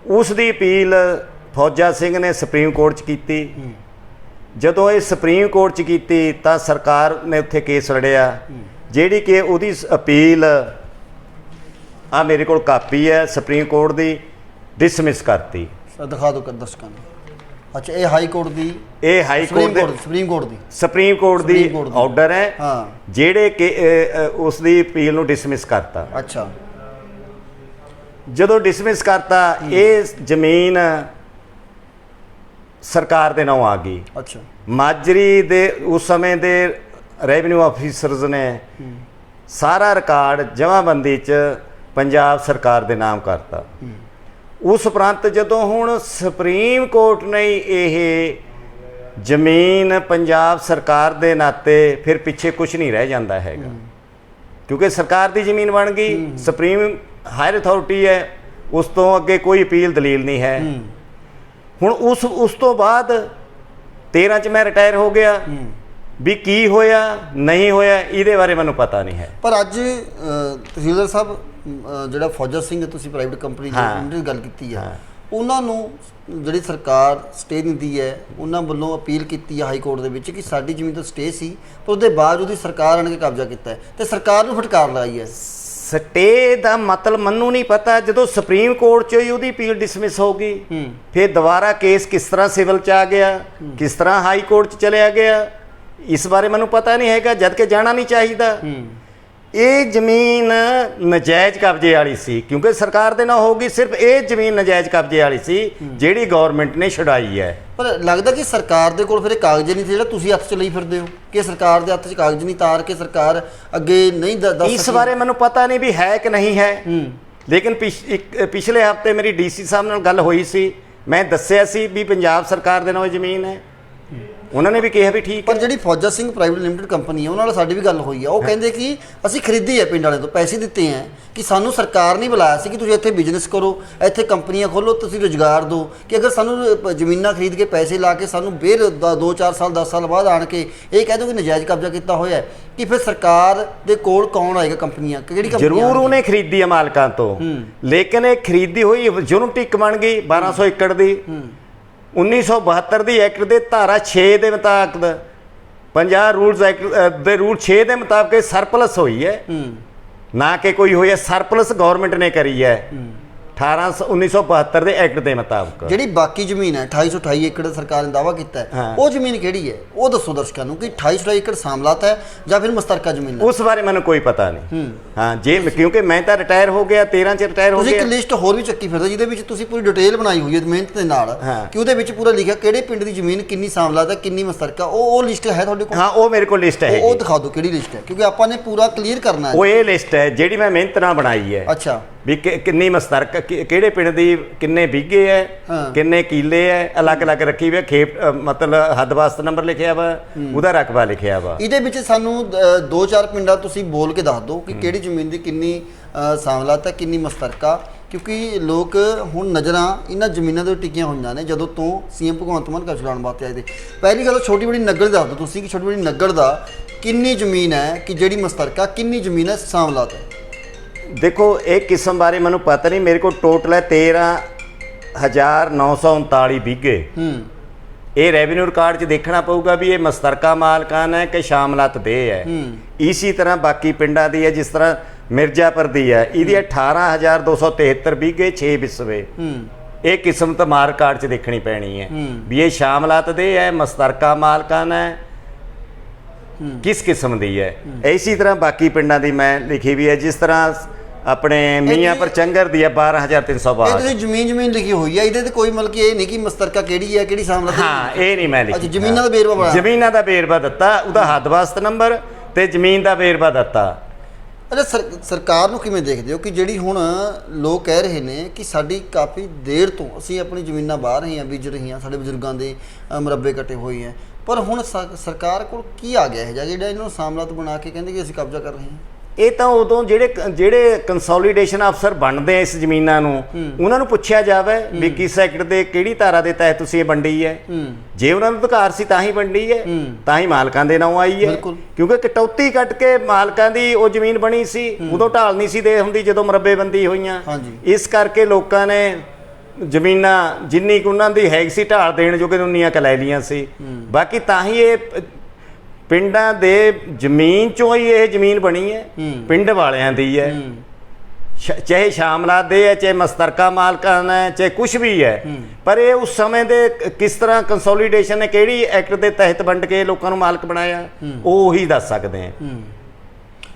ਉਸ ਦੀ ਅਪੀਲ ਫੌਜਾ ਸਿੰਘ ਨੇ ਸੁਪਰੀਮ ਕੋਰਟ 'ਚ ਕੀਤੀ। ਜਦੋਂ ਇਹ ਸੁਪਰੀਮ ਕੋਰਟ 'ਚ ਕੀਤੀ ਤਾਂ ਸਰਕਾਰ ਨੇ ਉੱਥੇ ਕੇਸ ਲੜਿਆ, ਜਿਹੜੀ ਕਿ ਉਹਦੀ ਅਪੀਲ ਆ ਮੇਰੇ ਕੋਲ ਕਾਪੀ ਹੈ ਸੁਪਰੀਮ ਕੋਰਟ ਦੀ, ਡਿਸਮਿਸ ਕਰਤੀ। ਦਿਖਾ ਦਿਓ ਦਰਸ਼ਕਾਂ ਨੂੰ। ਅੱਛਾ, ਇਹ ਹਾਈ ਕੋਰਟ ਦੀ, ਇਹ ਹਾਈ ਕੋਰਟ ਦੇ ਸੁਪਰੀਮ ਕੋਰਟ ਦੀ ਆਰਡਰ ਹੈ, ਜਿਹੜੇ ਕਿ ਉਸ ਦੀ ਅਪੀਲ ਨੂੰ ਡਿਸਮਿਸ ਕਰਤਾ। ਅੱਛਾ, ਜਦੋਂ ਡਿਸਮਿਸ ਕਰਤਾ, ਇਹ ਜ਼ਮੀਨ ਸਰਕਾਰ ਦੇ ਨਾਂ ਆ ਗਈ। ਅੱਛਾ, ਮਾਜਰੀ ਦੇ ਉਸ ਸਮੇਂ ਦੇ ਰੈਵਨਿਊ ਆਫੀਸਰਸ ਨੇ ਸਾਰਾ ਰਿਕਾਰਡ ਜਮ੍ਹਾਂਬੰਦੀ 'ਚ ਪੰਜਾਬ ਸਰਕਾਰ ਦੇ ਨਾਮ ਕਰਤਾ। ਉਸ ਉਪਰੰਤ ਜਦੋਂ ਹੁਣ ਸੁਪਰੀਮ ਕੋਰਟ ਨੇ ਇਹ ਜ਼ਮੀਨ ਪੰਜਾਬ ਸਰਕਾਰ ਦੇ ਨਾਤੇ, ਫਿਰ ਪਿੱਛੇ ਕੁਝ ਨਹੀਂ ਰਹਿ ਜਾਂਦਾ ਹੈਗਾ, ਕਿਉਂਕਿ ਸਰਕਾਰ ਦੀ ਜ਼ਮੀਨ ਬਣ ਗਈ, ਸੁਪਰੀਮ ਹਾਇਰ ਅਥਾਰਟੀ ਹੈ, ਉਸ ਤੋਂ ਅੱਗੇ ਕੋਈ ਅਪੀਲ ਦਲੀਲ ਨਹੀਂ ਹੈ। ਹੁਣ ਉਸ ਤੋਂ ਬਾਅਦ 13 'ਚ ਮੈਂ ਰਿਟਾਇਰ ਹੋ ਗਿਆ, ਵੀ ਕੀ ਹੋਇਆ ਨਹੀਂ ਹੋਇਆ ਇਹਦੇ ਬਾਰੇ ਮੈਨੂੰ ਪਤਾ ਨਹੀਂ ਹੈ। ਪਰ ਅੱਜ ਤਹਿਸੀਲਦਾਰ ਸਾਹਿਬ, ਜਿਹੜਾ ਫੌਜਾ ਸਿੰਘ ਤੁਸੀਂ ਪ੍ਰਾਈਵੇਟ ਕੰਪਨੀ ਦੀ ਗੱਲ ਕੀਤੀ ਹੈ, ਉਹਨਾਂ ਨੂੰ ਜਿਹੜੀ ਸਰਕਾਰ ਸਟੇ ਦਿੰਦੀ ਹੈ, ਉਹਨਾਂ ਵੱਲੋਂ ਅਪੀਲ ਕੀਤੀ ਹੈ ਹਾਈ ਕੋਰਟ ਦੇ ਵਿੱਚ ਕਿ ਸਾਡੀ ਜ਼ਮੀਨ ਤਾਂ ਸਟੇ ਸੀ, ਪਰ ਉਹਦੇ ਬਾਵਜੂਦ ਸਰਕਾਰ ਆਣ ਕੇ ਕਬਜ਼ਾ ਕੀਤਾ ਹੈ ਤੇ ਸਰਕਾਰ ਨੂੰ ਫਟਕਾਰ ਲਾਈ ਹੈ। ਸਟੇ ਦਾ ਮਤਲਬ ਮੈਨੂੰ ਨਹੀਂ ਪਤਾ। ਜਦੋਂ ਸੁਪਰੀਮ ਕੋਰਟ 'ਚ ਹੀ ਉਹਦੀ ਅਪੀਲ ਡਿਸਮਿਸ ਹੋ ਗਈ, ਫਿਰ ਦੁਬਾਰਾ ਕੇਸ ਕਿਸ ਤਰ੍ਹਾਂ ਸਿਵਲ 'ਚ ਆ ਗਿਆ, ਕਿਸ ਤਰ੍ਹਾਂ ਹਾਈ ਕੋਰਟ 'ਚ ਚਲਿਆ ਗਿਆ, ਇਸ ਬਾਰੇ ਮੈਨੂੰ ਪਤਾ ਨਹੀਂ ਹੈਗਾ, ਜਦ ਕਿ ਜਾਣਾ ਨਹੀਂ ਚਾਹੀਦਾ। ਇਹ ਜ਼ਮੀਨ ਨਜਾਇਜ਼ ਕਬਜ਼ੇ ਵਾਲੀ ਸੀ, ਕਿਉਂਕਿ ਸਰਕਾਰ ਦੇ ਨਾਂ ਹੋ ਗਈ। ਸਿਰਫ ਇਹ ਜ਼ਮੀਨ ਨਜਾਇਜ਼ ਕਬਜ਼ੇ ਵਾਲੀ ਸੀ ਜਿਹੜੀ ਗਵਰਨਮੈਂਟ ਨੇ ਛੁਡਾਈ ਹੈ। ਪਰ ਲੱਗਦਾ ਕਿ ਸਰਕਾਰ ਦੇ ਕੋਲ ਫਿਰ ਇਹ ਕਾਗਜ਼ ਨਹੀਂ ਸੀ ਜਿਹੜਾ ਤੁਸੀਂ ਹੱਥ 'ਚ ਲਈ ਫਿਰਦੇ ਹੋ, ਕਿ ਸਰਕਾਰ ਦੇ ਹੱਥ 'ਚ ਕਾਗਜ਼ ਨਹੀਂ ਤਾਰ ਕੇ ਸਰਕਾਰ ਅੱਗੇ ਨਹੀਂ ਦੱਸ। ਇਸ ਬਾਰੇ ਮੈਨੂੰ ਪਤਾ ਨਹੀਂ ਵੀ ਹੈ ਕਿ ਨਹੀਂ ਹੈ, ਲੇਕਿਨ ਪਿਛਲੇ ਹਫ਼ਤੇ ਮੇਰੀ ਡੀਸੀ ਸਾਹਿਬ ਨਾਲ ਗੱਲ ਹੋਈ ਸੀ, ਮੈਂ ਦੱਸਿਆ ਸੀ ਵੀ ਪੰਜਾਬ ਸਰਕਾਰ ਦੇ ਨਾਂ ਜ਼ਮੀਨ ਹੈ, ਉਹਨਾਂ ਨੇ ਵੀ ਕਿਹਾ ਵੀ ਠੀਕ। ਪਰ ਜਿਹੜੀ ਫੌਜਾ ਸਿੰਘ ਪ੍ਰਾਈਵੇਟ ਲਿਮਟਿਡ ਕੰਪਨੀ ਹੈ, ਉਹਨਾਂ ਨਾਲ ਸਾਡੀ ਵੀ ਗੱਲ ਹੋਈ ਹੈ। ਉਹ ਕਹਿੰਦੇ ਕਿ ਅਸੀਂ ਖਰੀਦੀ ਹੈ, ਪਿੰਡ ਵਾਲੇ ਤੋਂ ਪੈਸੇ ਦਿੱਤੇ ਹੈ, ਕਿ ਸਾਨੂੰ ਸਰਕਾਰ ਨਹੀਂ ਬੁਲਾਇਆ ਸੀ ਕਿ ਤੁਸੀਂ ਇੱਥੇ ਬਿਜ਼ਨਸ ਕਰੋ, ਇੱਥੇ ਕੰਪਨੀਆਂ ਖੋਲੋ, ਤੁਸੀਂ ਰੁਜ਼ਗਾਰ ਦਿਓ। ਕਿ ਅਗਰ ਸਾਨੂੰ ਜ਼ਮੀਨਾਂ ਖਰੀਦ ਕੇ ਪੈਸੇ ਲਾ ਕੇ ਸਾਨੂੰ ਫਿਰ 2-4 ਸਾਲ 10 ਸਾਲ ਬਾਅਦ ਆਣ ਕੇ ਇਹ ਕਹਿ ਦਿਓ ਕਿ ਨਜਾਇਜ਼ ਕਬਜ਼ਾ ਕੀਤਾ ਹੋਇਆ, ਕਿ ਫਿਰ ਸਰਕਾਰ ਦੇ ਕੋਲ ਕੌਣ ਆਏਗਾ? ਕੰਪਨੀਆਂ ਕਿਹੜੀ ਕੰਪਨੀ? ਜ਼ਰੂਰ ਉਹਨੇ ਖਰੀਦੀ ਹੈ ਮਾਲਕਾਂ ਤੋਂ, ਲੇਕਿਨ ਇਹ ਖਰੀਦੀ ਹੋਈ ਯੂਨਿਟ ਇੱਕ ਬਣ ਗਈ 1200 ਏਕੜ ਦੀ। 1972 ਦੀ ਐਕਟ ਦੇ ਧਾਰਾ 6 ਦੇ ਮੁਤਾਬਕ, ਪੰਜਾਬ ਰੂਲਸ ਐਕਟ ਦੇ ਰੂਲ 6 ਦੇ ਮੁਤਾਬਕ ਸਰਪਲਸ ਹੋਈ ਹੈ, ਨਾ ਕਿ ਕੋਈ ਹੋਈ ਹੈ ਸਰਪਲਸ ਗਵਰਨਮੈਂਟ ਨੇ ਕਰੀ ਹੈ 1972 ਦੇ ਐਕਟ ਦੇ ਮੁਤਾਬਕ। ਜਿਹੜੀ ਬਾਕੀ ਜ਼ਮੀਨ ਹੈ 2828 ਏਕੜ ਸਰਕਾਰ ਨੇ ਦਾਅਵਾ ਕੀਤਾ ਹੈ, ਉਹ ਜ਼ਮੀਨ ਕਿਹੜੀ ਹੈ? ਉਹ ਦੱਸੋ ਦਰਸ਼ਕਾਂ ਨੂੰ ਕਿ 2828 ਏਕੜ ਸਾਮਲਾਤ ਹੈ ਜਾਂ ਫਿਰ ਮੁਸ਼ਤਰਕਾ ਜ਼ਮੀਨ ਹੈ? ਉਸ ਬਾਰੇ ਮੈਨੂੰ ਕੋਈ ਪਤਾ ਨਹੀਂ। ਹਾਂ, ਜੇ ਕਿਉਂਕਿ ਮੈਂ ਤਾਂ ਰਿਟਾਇਰ ਹੋ ਗਿਆ, 13 ਚ ਰਿਟਾਇਰ ਹੋ ਗਿਆ। ਤੁਸੀਂ ਇੱਕ ਲਿਸਟ ਹੋਰ ਵੀ ਚੱਕੀ ਫਿਰਦੇ ਜਿਹਦੇ ਵਿੱਚ ਤੁਸੀਂ ਪੂਰੀ ਡਿਟੇਲ ਬਣਾਈ ਹੋਈ ਹੈ ਮਿਹਨਤ ਦੇ ਨਾਲ, ਕਿ ਉਹਦੇ ਵਿੱਚ ਪੂਰਾ ਲਿਖਿਆ ਕਿਹੜੇ ਪਿੰਡ ਦੀ ਜ਼ਮੀਨ ਕਿੰਨੀ ਸਾਮਲਾਤ ਹੈ, ਕਿੰਨੀ ਮੁਸ਼ਤਰਕਾ। ਉਹ ਲਿਸਟ ਹੈ ਤੁਹਾਡੇ ਕੋਲ? ਹਾਂ, ਉਹ ਮੇਰੇ ਕੋਲ ਲਿਸਟ ਹੈ। ਉਹ ਦਿਖਾ ਦਿਓ ਕਿਹੜੀ ਲਿਸਟ ਹੈ, ਕਿਉਂਕਿ ਆਪਾਂ ਨੇ ਪੂਰਾ ਕਲੀਅਰ ਕਰਨਾ ਹੈ। ਉਹ ਇਹ ਲਿਸਟ ਹੈ ਜਿਹੜੀ ਮੈਂ ਮਿਹਨਤ ਨਾਲ ਬਣਾਈ ਹੈ। ਅੱਛਾ, ਵੀ ਕਿੰਨੀ ਮਸਤਰਕ ਕਿਹੜੇ ਪਿੰਡ ਦੀ ਕਿੰਨੇ ਵਿਗੇ ਹੈ, ਕਿੰਨੇ ਕੀਲੇ ਹੈ, ਅਲੱਗ-ਅਲੱਗ ਰੱਖੀ ਹੋਈ ਖੇਪ ਮਤਲਬ ਹੱਦ ਵਾਸਤਾ ਨੰਬਰ ਲਿਖਿਆ ਵਾ, ਉਹਦਾ ਰਕਬਾ ਲਿਖਿਆ ਵਾ। ਇਹਦੇ ਵਿੱਚ ਸਾਨੂੰ 2-4 ਪਿੰਡਾਂ ਤੁਸੀਂ ਬੋਲ ਕੇ ਦੱਸ ਦਿਓ ਕਿ ਕਿਹੜੀ ਜ਼ਮੀਨ ਦੀ ਕਿੰਨੀ ਸਾਮਲਾਤ ਹੈ, ਕਿੰਨੀ ਮਸਤਰਕਾ, ਕਿਉਂਕਿ ਲੋਕ ਹੁਣ ਨਜ਼ਰਾਂ ਇਹਨਾਂ ਜ਼ਮੀਨਾਂ ਦੇ ਟਿਕੀਆਂ ਹੋਈਆਂ ਨੇ ਜਦੋਂ ਤੋਂ ਸੀਐਮ ਭਗਵੰਤ ਮਾਨ ਕਬਜ਼ਾ ਲੈਣ ਵਾਸਤੇ ਆਏ ਤੇ। ਪਹਿਲੀ ਗੱਲ ਛੋਟੀ ਬੜੀ ਨਗਰ ਦੱਸ ਦਿਓ ਤੁਸੀਂ ਕਿ ਛੋਟੀ ਬੜੀ ਨਗਰ ਦਾ ਕਿੰਨੀ ਜ਼ਮੀਨ ਹੈ ਕਿ ਜਿਹੜੀ ਮਸਤਰਕਾ, ਕਿੰਨੀ ਜ਼ਮੀਨ ਹੈ ਸਾਮਲਾਤ ਹੈ। ਦੇਖੋ ਇਹ ਕਿਸਮ ਬਾਰੇ ਮੈਨੂੰ ਪਤਾ ਨਹੀਂ, ਮੇਰੇ ਕੋਲ ਟੋਟਲ ਹੈ 13,939 ਵਿਗੇ। ਇਹ ਰੈਵਨਿਊ ਰਿਕਾਰਡ 'ਚ ਦੇਖਣਾ ਪਊਗਾ ਵੀ ਇਹ ਮਸਤਰਕਾ ਮਾਲਕਾਨ ਹੈ ਕਿ ਸ਼ਾਮਲਾਤ ਦੇ ਹੈ। ਇਸੇ ਤਰ੍ਹਾਂ ਬਾਕੀ ਪਿੰਡਾਂ ਦੀ ਹੈ, ਜਿਸ ਤਰ੍ਹਾਂ ਮਿਰਜ਼ਾਪੁਰ ਦੀ ਹੈ, ਇਹਦੀ 18,273 ਵਿਗੇ 6 ਵਿਸਵੇ। ਇਹ ਕਿਸਮ ਤਾਂ ਮਾਰ ਰਿਕਾਰਡ 'ਚ ਦੇਖਣੀ ਪੈਣੀ ਹੈ ਵੀ ਇਹ ਸ਼ਾਮਲਾਤ ਦੇ ਹੈ, ਮਸਤਰਕਾ ਮਾਲਕਾਨ ਹੈ, ਕਿਸ ਕਿਸਮ ਦੀ ਹੈ। ਇਸੇ ਤਰ੍ਹਾਂ ਬਾਕੀ ਪਿੰਡਾਂ ਦੀ ਮੈਂ ਲਿਖੀ ਵੀ ਹੈ, ਜਿਸ ਤਰ੍ਹਾਂ ਆਪਣੇ ਮੀਆਂਪੁਰ ਚੰਗਰ ਦੀ ਹੈ 12,362। ਇਹ ਤੁਸੀਂ ਜ਼ਮੀਨ ਲਿਖੀ ਹੋਈ ਹੈ, ਇਹਦੇ ਤੇ ਕੋਈ ਮਤਲਬ ਕਿ ਇਹ ਨਹੀਂ ਕਿ ਮਸਤਰਕਾ ਕਿਹੜੀ ਹੈ ਕਿਹੜੀ ਸਾਮਲਾਤ ਹੈ। ਹਾਂ, ਇਹ ਨਹੀਂ ਮੈਂ ਲਿਖੀ। ਅੱਛਾ, ਜ਼ਮੀਨਾਂ ਦਾ ਵੇਰਵਾ ਬਣਾ, ਜ਼ਮੀਨਾਂ ਦਾ ਵੇਰਵਾ ਦਿੱਤਾ, ਉਹਦਾ ਹੱਦ ਵਾਸਤਾ ਨੰਬਰ ਤੇ ਜ਼ਮੀਨ ਦਾ ਵੇਰਵਾ ਦਿੱਤਾ। ਅੱਛਾ, ਸਰਕਾਰ ਨੂੰ ਕਿਵੇਂ ਦੇਖਦੇ ਹੋ ਕਿ ਜਿਹੜੀ ਹੁਣ ਲੋਕ ਕਹਿ ਰਹੇ ਨੇ ਕਿ ਸਾਡੀ ਕਾਫੀ ਦੇਰ ਤੋਂ ਅਸੀਂ ਆਪਣੀ ਜ਼ਮੀਨਾਂ ਬਾਹਰ ਰਹੇ ਹਾਂ, ਬੀਜ ਰਹੇ ਹਾਂ, ਸਾਡੇ ਬਜ਼ੁਰਗਾਂ ਦੇ ਮੁਰੱਬੇ ਕੱਟੇ ਹੋਏ ਹੈ, ਪਰ ਹੁਣ ਸਰਕਾਰ ਕੋਲ ਕੀ ਆ ਗਿਆ ਹੈ ਜਿਹੜਾ ਇਹਨਾਂ ਨੂੰ ਸਾਮਲਾਤ ਬਣਾ ਕੇ ਕਹਿੰਦੇ ਕਿ ਅਸੀਂ ਕਬਜ਼ਾ ਕਰ ਰਹੇ ਹਾਂ। ਇਹ ਤਾਂ ਉਦੋਂ ਜਿਹੜੇ ਕੰਸੋਲੀਡੇਸ਼ਨ ਅਫਸਰ ਬਣਦੇ ਆ ਇਸ ਜ਼ਮੀਨਾਂ ਨੂੰ, ਉਹਨਾਂ ਨੂੰ ਪੁੱਛਿਆ ਜਾਵੇ ਵੀ ਕਿਸ ਐਕਟ ਦੇ ਕਿਹੜੀ ਧਾਰਾ ਦੇ ਤਹਿਤ ਤੁਸੀਂ ਇਹ ਵੰਡੀ ਹੈ। ਜੇ ਉਹਨਾਂ ਨੂੰ ਅਧਿਕਾਰ ਸੀ ਤਾਂ ਹੀ ਵੰਡੀ ਹੈ, ਤਾਂ ਹੀ ਮਾਲਕਾਂ ਦੇ ਨਾਂ ਆਈ ਹੈ। ਕਿਉਂਕਿ ਕਟੌਤੀ ਕੱਟ ਕੇ ਮਾਲਕਾਂ ਦੀ ਉਹ ਜ਼ਮੀਨ ਬਣੀ ਸੀ, ਉਦੋਂ ਢਾਲ ਨਹੀਂ ਸੀ ਦੇ ਹੁੰਦੀ ਜਦੋਂ ਮੁਰੱਬੇਬੰਦੀ ਹੋਈਆਂ। ਇਸ ਕਰਕੇ ਲੋਕਾਂ ਨੇ ਜ਼ਮੀਨਾਂ ਜਿੰਨੀ ਕੁ ਉਹਨਾਂ ਦੀ ਹੈਗੀ ਸੀ ਢਾਲ ਦੇਣ ਜੋਗੇ ਉਨੀਆਂ ਕੁ ਲੈ ਲਈਆਂ ਸੀ। ਬਾਕੀ ਤਾਂ ਹੀ ਇਹ ਪਿੰਡਾਂ ਦੇ ਜ਼ਮੀਨ ਚੋਂ ਹੀ ਇਹ ਜ਼ਮੀਨ ਬਣੀ ਹੈ, ਪਿੰਡ ਵਾਲਿਆਂ ਦੀ ਹੈ, ਚਾਹੇ ਸ਼ਾਮਲਾਤ ਦੇ ਹੈ, ਚਾਹੇ ਮਸਤਰਕਾ ਮਾਲਕਾਨ ਹੈ, ਚਾਹੇ ਕੁਛ ਵੀ ਹੈ। ਪਰ ਇਹ ਉਸ ਸਮੇਂ ਦੇ ਕਿਸ ਤਰ੍ਹਾਂ ਕੰਸੋਲੀਡੇਸ਼ਨ ਨੇ ਕਿਹੜੀ ਐਕਟ ਦੇ ਤਹਿਤ ਵੰਡ ਕੇ ਲੋਕਾਂ ਨੂੰ ਮਾਲਕ ਬਣਾਇਆ, ਉਹ ਹੀ ਦੱਸ ਸਕਦੇ ਆ।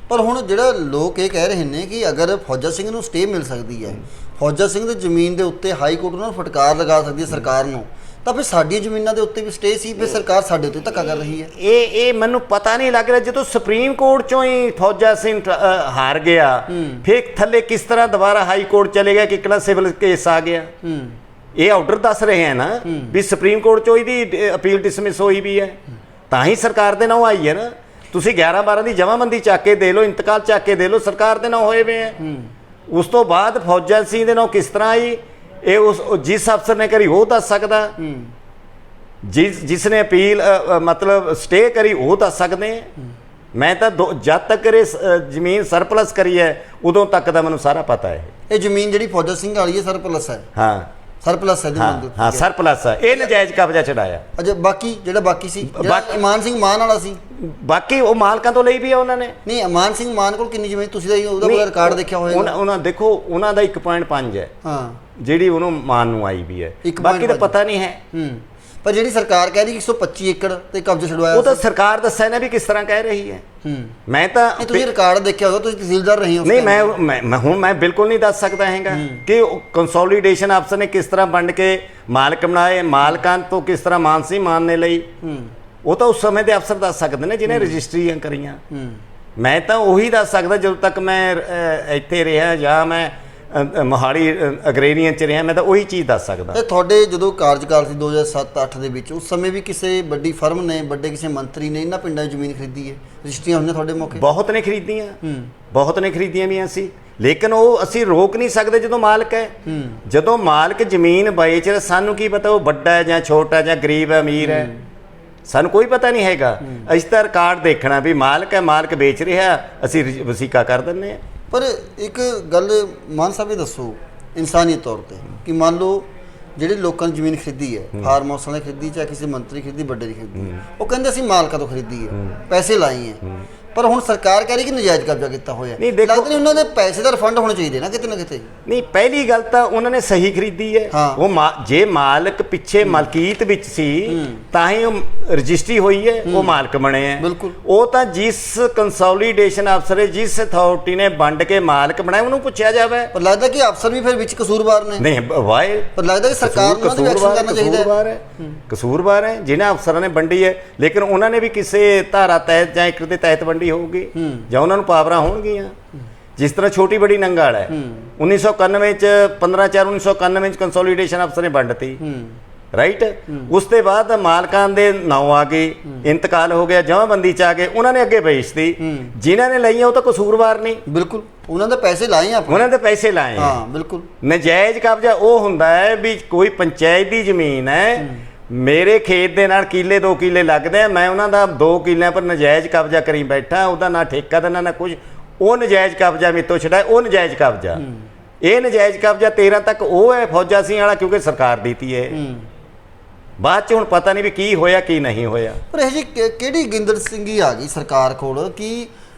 ਪਰ ਹੁਣ ਜਿਹੜਾ ਲੋਕ ਇਹ ਕਹਿ ਰਹੇ ਨੇ ਕਿ ਅਗਰ ਫੌਜਾ ਸਿੰਘ ਨੂੰ ਸਟੇ ਮਿਲ ਸਕਦੀ ਹੈ, ਫੌਜਾ ਸਿੰਘ ਦੀ ਜ਼ਮੀਨ ਦੇ ਉੱਤੇ ਹਾਈ ਕੋਰਟ ਉਹਨਾਂ ਨੂੰ ਫਟਕਾਰ ਲਗਾ ਸਕਦੀ ਹੈ ਸਰਕਾਰ ਨੂੰ, ਤਾਂ ਫਿਰ ਸਾਡੀਆਂ ਜ਼ਮੀਨਾਂ ਦੇ ਉੱਤੇ ਵੀ ਸਟੇ ਸੀ, ਫਿਰ ਸਰਕਾਰ ਸਾਡੇ ਉੱਤੇ ਧੱਕਾ ਕਰ ਰਹੀ ਹੈ। ਇਹ ਮੈਨੂੰ ਪਤਾ ਨਹੀਂ ਲੱਗ ਰਿਹਾ, ਜਦੋਂ ਸੁਪਰੀਮ ਕੋਰਟ ਚੋਂ ਹੀ ਫੌਜਾ ਸਿੰਘ ਹਾਰ ਗਿਆ, ਫਿਰ ਥੱਲੇ ਕਿਸ ਤਰ੍ਹਾਂ ਦੁਬਾਰਾ ਹਾਈ ਕੋਰਟ ਚਲੇ ਗਿਆ ਕਿ ਕਿਹੜਾ ਸਿਵਲ ਕੇਸ ਆ ਗਿਆ। ਇਹ ਆਰਡਰ ਦੱਸ ਰਹੇ ਹੈ ਨਾ ਵੀ ਸੁਪਰੀਮ ਕੋਰਟ ਚੋਂ ਇਹਦੀ ਅਪੀਲ ਡਿਸਮਿਸ ਹੋਈ ਵੀ ਹੈ, ਤਾਂ ਹੀ ਸਰਕਾਰ ਦੇ ਨਾਂ ਆਈ ਹੈ ਨਾ। ਤੁਸੀਂ 11-12 ਦੀ ਜਮਾਬੰਦੀ ਚੱਕ ਕੇ ਦੇ ਲਓ, ਇੰਤਕਾਲ ਚੱਕ ਕੇ ਦੇ ਲਓ, ਸਰਕਾਰ ਦੇ ਨਾਂ ਹੋਏ ਵੇ ਹੈ। ਉਸ ਤੋਂ ਬਾਅਦ ਫੌਜਾ ਸਿੰਘ ਦੇ ਨਾਂ ਕਿਸ ਤਰ੍ਹਾਂ ਆਈ, ਇਹ ਉਸ ਜਿਸ ਅਫਸਰ ਨੇ ਕਰੀ ਉਹ ਦੱਸ ਸਕਦਾ, ਜਿਸ ਨੇ ਅਪੀਲ ਮਤਲਬ ਸਟੇ ਕਰੀ ਉਹ ਦੱਸ ਸਕਦੇ ਹੈ। ਮੈਂ ਤਾਂ ਜਦ ਤੱਕ ਇਹ ਜ਼ਮੀਨ ਸਰਪਲਸ ਕਰੀ ਹੈ ਉਦੋਂ ਤੱਕ ਦਾ ਮੈਨੂੰ ਸਾਰਾ ਪਤਾ ਹੈ। ਇਹ ਜ਼ਮੀਨ ਜਿਹੜੀ ਫੌਜਾ ਸਿੰਘ ਵਾਲੀ ਹੈ ਸਰਪਲਸ ਹੈ। ਹਾਂ, ਸਰਪਲਸ ਹੈ ਜ਼ਮੀਨ। ਹਾਂ, ਸਰਪਲਸ ਹੈ, ਇਹ ਨਜਾਇਜ਼ ਕਬਜ਼ਾ ਚੜਾਇਆ। ਅੱਛਾ, ਬਾਕੀ ਬਾਕੀ ਸੀ ਇਮਾਨ ਸਿੰਘ ਮਾਨ ਵਾਲਾ ਸੀ, ਬਾਕੀ ਉਹ ਮਾਲਕਾਂ ਤੋਂ ਲਈ ਵੀ ਆ ਉਹਨਾਂ ਨੇ। ਨਹੀਂ, ਇਮਾਨ ਸਿੰਘ ਮਾਨ ਕੋਲ ਕਿੰਨੀ ਜ਼ਮੀਨ ਤੁਸੀਂ ਉਹਦਾ ਪੂਰਾ ਰਿਕਾਰਡ ਦੇਖਿਆ ਹੋਵੇਗਾ। ਉਹਨਾਂ ਦੇਖੋ, ਉਹਨਾਂ ਦਾ 1.5 ਹੈ ਜਿਹੜੀ ਉਹਨੂੰ ਮਾਨ ਨੂੰ ਆਈ ਵੀ ਹੈ, ਬਾਕੀ ਤਾਂ ਪਤਾ ਨਹੀਂ ਹੈ। ਪਰ ਜਿਹੜੀ ਸਰਕਾਰ ਕਹਿ ਰਹੀ 125 ਏਕੜ ਤੇ ਕਬਜ਼ਾ ਛਡਵਾਇਆ, ਉਹ ਤਾਂ ਸਰਕਾਰ ਦੱਸਿਆ ਨਾ ਵੀ ਕਿਸ ਤਰ੍ਹਾਂ ਕਹਿ ਰਹੀ ਹੈ। ਮੈਂ ਤਾਂ ਤੁਸੀਂ ਰਿਕਾਰਡ ਦੇਖਿਆ ਹੋਗਾ, ਤੁਸੀਂ ਤਹਿਸੀਲਦਾਰ ਰਹੇ ਹੋ। ਨਹੀਂ, ਮੈਂ ਬਿਲਕੁਲ ਨਹੀਂ ਦੱਸ ਸਕਦਾ ਹੈਗਾ ਕਿ ਕੰਸੋਲੀਡੇਸ਼ਨ ਅਫਸਰ ਨੇ ਕਿਸ ਤਰ੍ਹਾਂ ਵੰਡ ਕੇ ਮਾਲਕ ਬਣਾਏ, ਮਾਲਕਾਂ ਤੋਂ ਕਿਸ ਤਰ੍ਹਾਂ ਮਾਨ ਸੀ ਮਾਨ ਨੇ ਲਈ। ਉਹ ਤਾਂ ਉਸ ਸਮੇਂ ਦੇ ਅਫਸਰ ਦੱਸ ਸਕਦੇ ਨੇ ਜਿਹਨੇ ਰਜਿਸਟਰੀਆਂ ਕਰੀਆਂ। ਮੈਂ ਤਾਂ ਉਹੀ ਦੱਸ ਸਕਦਾ ਜਦੋਂ ਤੱਕ ਮੈਂ ਇੱਥੇ ਰਿਹਾ ਜਾਂ ਮੈਂ ਮੋਹਾਲੀ ਅਗਰੇਰੀਅਨ 'ਚ ਰਿਹਾ, ਮੈਂ ਤਾਂ ਉਹੀ ਚੀਜ਼ ਦੱਸ ਸਕਦਾ। ਤੁਹਾਡੇ ਜਦੋਂ ਕਾਰਜਕਾਲ ਸੀ 2007-8 ਦੇ ਵਿੱਚ, ਉਸ ਸਮੇਂ ਵੀ ਕਿਸੇ ਵੱਡੀ ਫਰਮ ਨੇ, ਵੱਡੇ ਕਿਸੇ ਮੰਤਰੀ ਨੇ ਇਹਨਾਂ ਪਿੰਡਾਂ 'ਚ ਜ਼ਮੀਨ ਖਰੀਦੀ ਹੈ, ਰਜਿਸਟਰੀਆਂ ਹੋਈਆਂ ਤੁਹਾਡੇ ਮੌਕੇ? ਬਹੁਤ ਨੇ ਖਰੀਦੀਆਂ, ਬਹੁਤ ਨੇ ਖਰੀਦੀਆਂ ਵੀ ਅਸੀਂ, ਲੇਕਿਨ ਉਹ ਅਸੀਂ ਰੋਕ ਨਹੀਂ ਸਕਦੇ ਜਦੋਂ ਮਾਲਕ ਹੈ। ਜਦੋਂ ਮਾਲਕ ਜ਼ਮੀਨ ਵੇਚ ਰਿਹਾ, ਸਾਨੂੰ ਕੀ ਪਤਾ ਉਹ ਵੱਡਾ ਹੈ ਜਾਂ ਛੋਟਾ ਜਾਂ ਗਰੀਬ ਹੈ ਅਮੀਰ ਹੈ, ਸਾਨੂੰ ਕੋਈ ਪਤਾ ਨਹੀਂ ਹੈਗਾ। ਅਸੀਂ ਤਾਂ ਰਿਕਾਰਡ ਦੇਖਣਾ ਵੀ ਮਾਲਕ ਹੈ, ਮਾਲਕ ਵੇਚ ਰਿਹਾ, ਅਸੀਂ ਵਸੀਕਾ ਕਰ ਦਿੰਦੇ ਹਾਂ। ਪਰ ਇੱਕ ਗੱਲ ਮਾਨ ਸਾਹਿਬ ਇਹ ਦੱਸੋ ਇਨਸਾਨੀਅਤ ਤੌਰ ਤੇ ਕਿ ਮੰਨ ਲਓ ਜਿਹੜੇ ਲੋਕਾਂ ਨੇ ਜ਼ਮੀਨ ਖਰੀਦੀ ਹੈ, ਫਾਰਮ ਹਾਊਸਾਂ ਨੇ ਖਰੀਦੀ, ਚਾਹੇ ਕਿਸੇ ਮੰਤਰੀ ਖਰੀਦੀ, ਵੱਡੇ ਦੀ ਖਰੀਦੀ, ਉਹ ਕਹਿੰਦੇ ਅਸੀਂ ਮਾਲਕਾਂ ਤੋਂ ਖਰੀਦੀ ਹੈ, ਪੈਸੇ ਲਾਏ ਹੈ। ਪਰ ਹੁਣ ਸਰਕਾਰ ਕਹਿ ਰਹੀ ਕਿ ਨਜਾਇਜ਼ ਕਬਜ਼ਾ ਕੀਤਾ ਹੋਇਆ। ਲੱਗਦਾ ਨਹੀਂ ਉਹਨਾਂ ਦੇ ਪੈਸੇ ਦਾ ਰਿਫੰਡ ਹੋਣੇ ਚਾਹੀਦੇ ਨਾ ਕਿਤੇ ਨਾ ਕਿਤੇ। ਨਹੀਂ, ਪਹਿਲੀ ਗੱਲ ਤਾਂ ਉਹਨਾਂ ਨੇ ਸਹੀ ਖਰੀਦੀ ਹੈ। ਉਹ ਜੇ ਮਾਲਕ ਪਿੱਛੇ ਮਲਕੀਤ ਵਿੱਚ ਸੀ ਤਾਂ ਹੀ ਉਹ ਰਜਿਸਟਰੀ ਹੋਈ ਹੈ, ਉਹ ਮਾਲਕ ਬਣੇ ਹੈ। ਉਹ ਤਾਂ ਜਿਸ ਕੰਸੋਲੀਡੇਸ਼ਨ ਅਫਸਰ, ਜਿਸ ਅਥਾਰਟੀ ਨੇ ਵੰਡ ਕੇ ਮਾਲਕ ਬਣਾਇਆ ਉਹਨੂੰ ਪੁੱਛਿਆ ਜਾਵੇ। ਪਰ ਲੱਗਦਾ ਕਿ ਅਫਸਰ ਵੀ ਫਿਰ ਵਿੱਚ ਕਸੂਰਵਾਰ ਨੇ। ਨਹੀਂ, ਵਾਏ, ਪਰ ਲੱਗਦਾ ਕਿ ਸਰਕਾਰ ਨੂੰ ਵੀ ਐਕਸ਼ਨ ਕਰਨਾ ਚਾਹੀਦਾ ਹੈ। ਕਸੂਰਵਾਰ ਹੈ ਜਿਹਨਾਂ ਅਫਸਰਾਂ ਨੇ ਵੰਡੀ ਹੈ, ਲੇਕਿਨ ਉਹਨਾਂ ਨੇ ਵੀ ਕਿਸੇ ਧਾਰਾ ਤਹਿਤ ਜਾਂ ਇੱਕ ਦੇ ਤਹਿਤ ਵੰਡੀ ਹੋਊਗੀ ਜਾਂ ਉਹਨਾਂ ਨੂੰ ਪਾਵਰਾਂ ਹੋਣਗੀਆਂ। ਜਿਸ ਤਰ੍ਹਾਂ ਛੋਟੀ ਬੜੀ ਨੰਗਲ ਹੈ 1991 ਚ 15/4/1991 ਚ ਕੰਸੋਲੀਡੇਸ਼ਨ ਅਫਸਰ ਨੇ ਵੰਡਤੀ ਰਾਈਟ। ਉਸ ਤੋਂ ਬਾਅਦ ਮਾਲਕਾਂ ਦੇ ਨਾਂ ਆ ਗਏ, ਇੰਤਕਾਲ ਹੋ ਗਿਆ, ਜਮਾਬੰਦੀ ਚ ਆ ਗਏ, ਉਹਨਾਂ ਨੇ ਅੱਗੇ ਵੇਚਤੀ। ਜਿਨ੍ਹਾਂ ਨੇ ਲਈਆਂ ਉਹ ਤਾਂ ਕਸੂਰਵਾਰ ਨਹੀਂ। ਬਿਲਕੁਲ, ਉਹਨਾਂ ਦੇ ਪੈਸੇ ਲਾਏ ਆਪਾਂ, ਉਹਨਾਂ ਦੇ ਪੈਸੇ ਲਾਏ। ਹਾਂ ਬਿਲਕੁਲ। ਨਜਾਇਜ਼ ਕਬਜ਼ਾ ਉਹ ਹੁੰਦਾ ਹੈ ਵੀ ਕੋਈ ਪੰਚਾਇਤ ਦੀ ਜ਼ਮੀਨ ਹੈ, ਮੇਰੇ ਖੇਤ ਦੇ ਨਾਲ ਕਿੱਲੇ 2 ਕਿੱਲੇ ਲੱਗਦੇ ਆ, ਮੈਂ ਉਹਨਾਂ ਦਾ 2 ਕਿੱਲਿਆਂ ਪਰ ਨਜਾਇਜ਼ ਕਬਜ਼ਾ ਕਰੀ ਬੈਠਾ, ਉਹਦਾ ਨਾ ਠੇਕਾ ਦੇਣਾ ਨਾ ਕੁਝ, ਉਹ ਨਜਾਇਜ਼ ਕਬਜ਼ਾ ਮੇਰੇ ਤੋਂ ਛਡਾਏ, ਉਹ ਨਜਾਇਜ਼ ਕਬਜ਼ਾ। ਇਹ ਨਜਾਇਜ਼ ਕਬਜ਼ਾ 13 ਤੱਕ ਉਹ ਹੈ ਫੌਜਾ ਸਿੰਘ ਵਾਲਾ, ਕਿਉਂਕਿ ਸਰਕਾਰ ਦਿੱਤੀ ਹੈ। ਬਾਅਦ ਚ ਹੁਣ ਪਤਾ ਨਹੀਂ ਵੀ ਕੀ ਹੋਇਆ ਕੀ ਨਹੀਂ ਹੋਇਆ। ਪਰ ਇਹ ਜੀ ਕਿਹੜੀ ਗਿੰਦਰ ਸਿੰਘੀ ਆ ਗਈ ਸਰਕਾਰ ਕੋਲ ਕਿ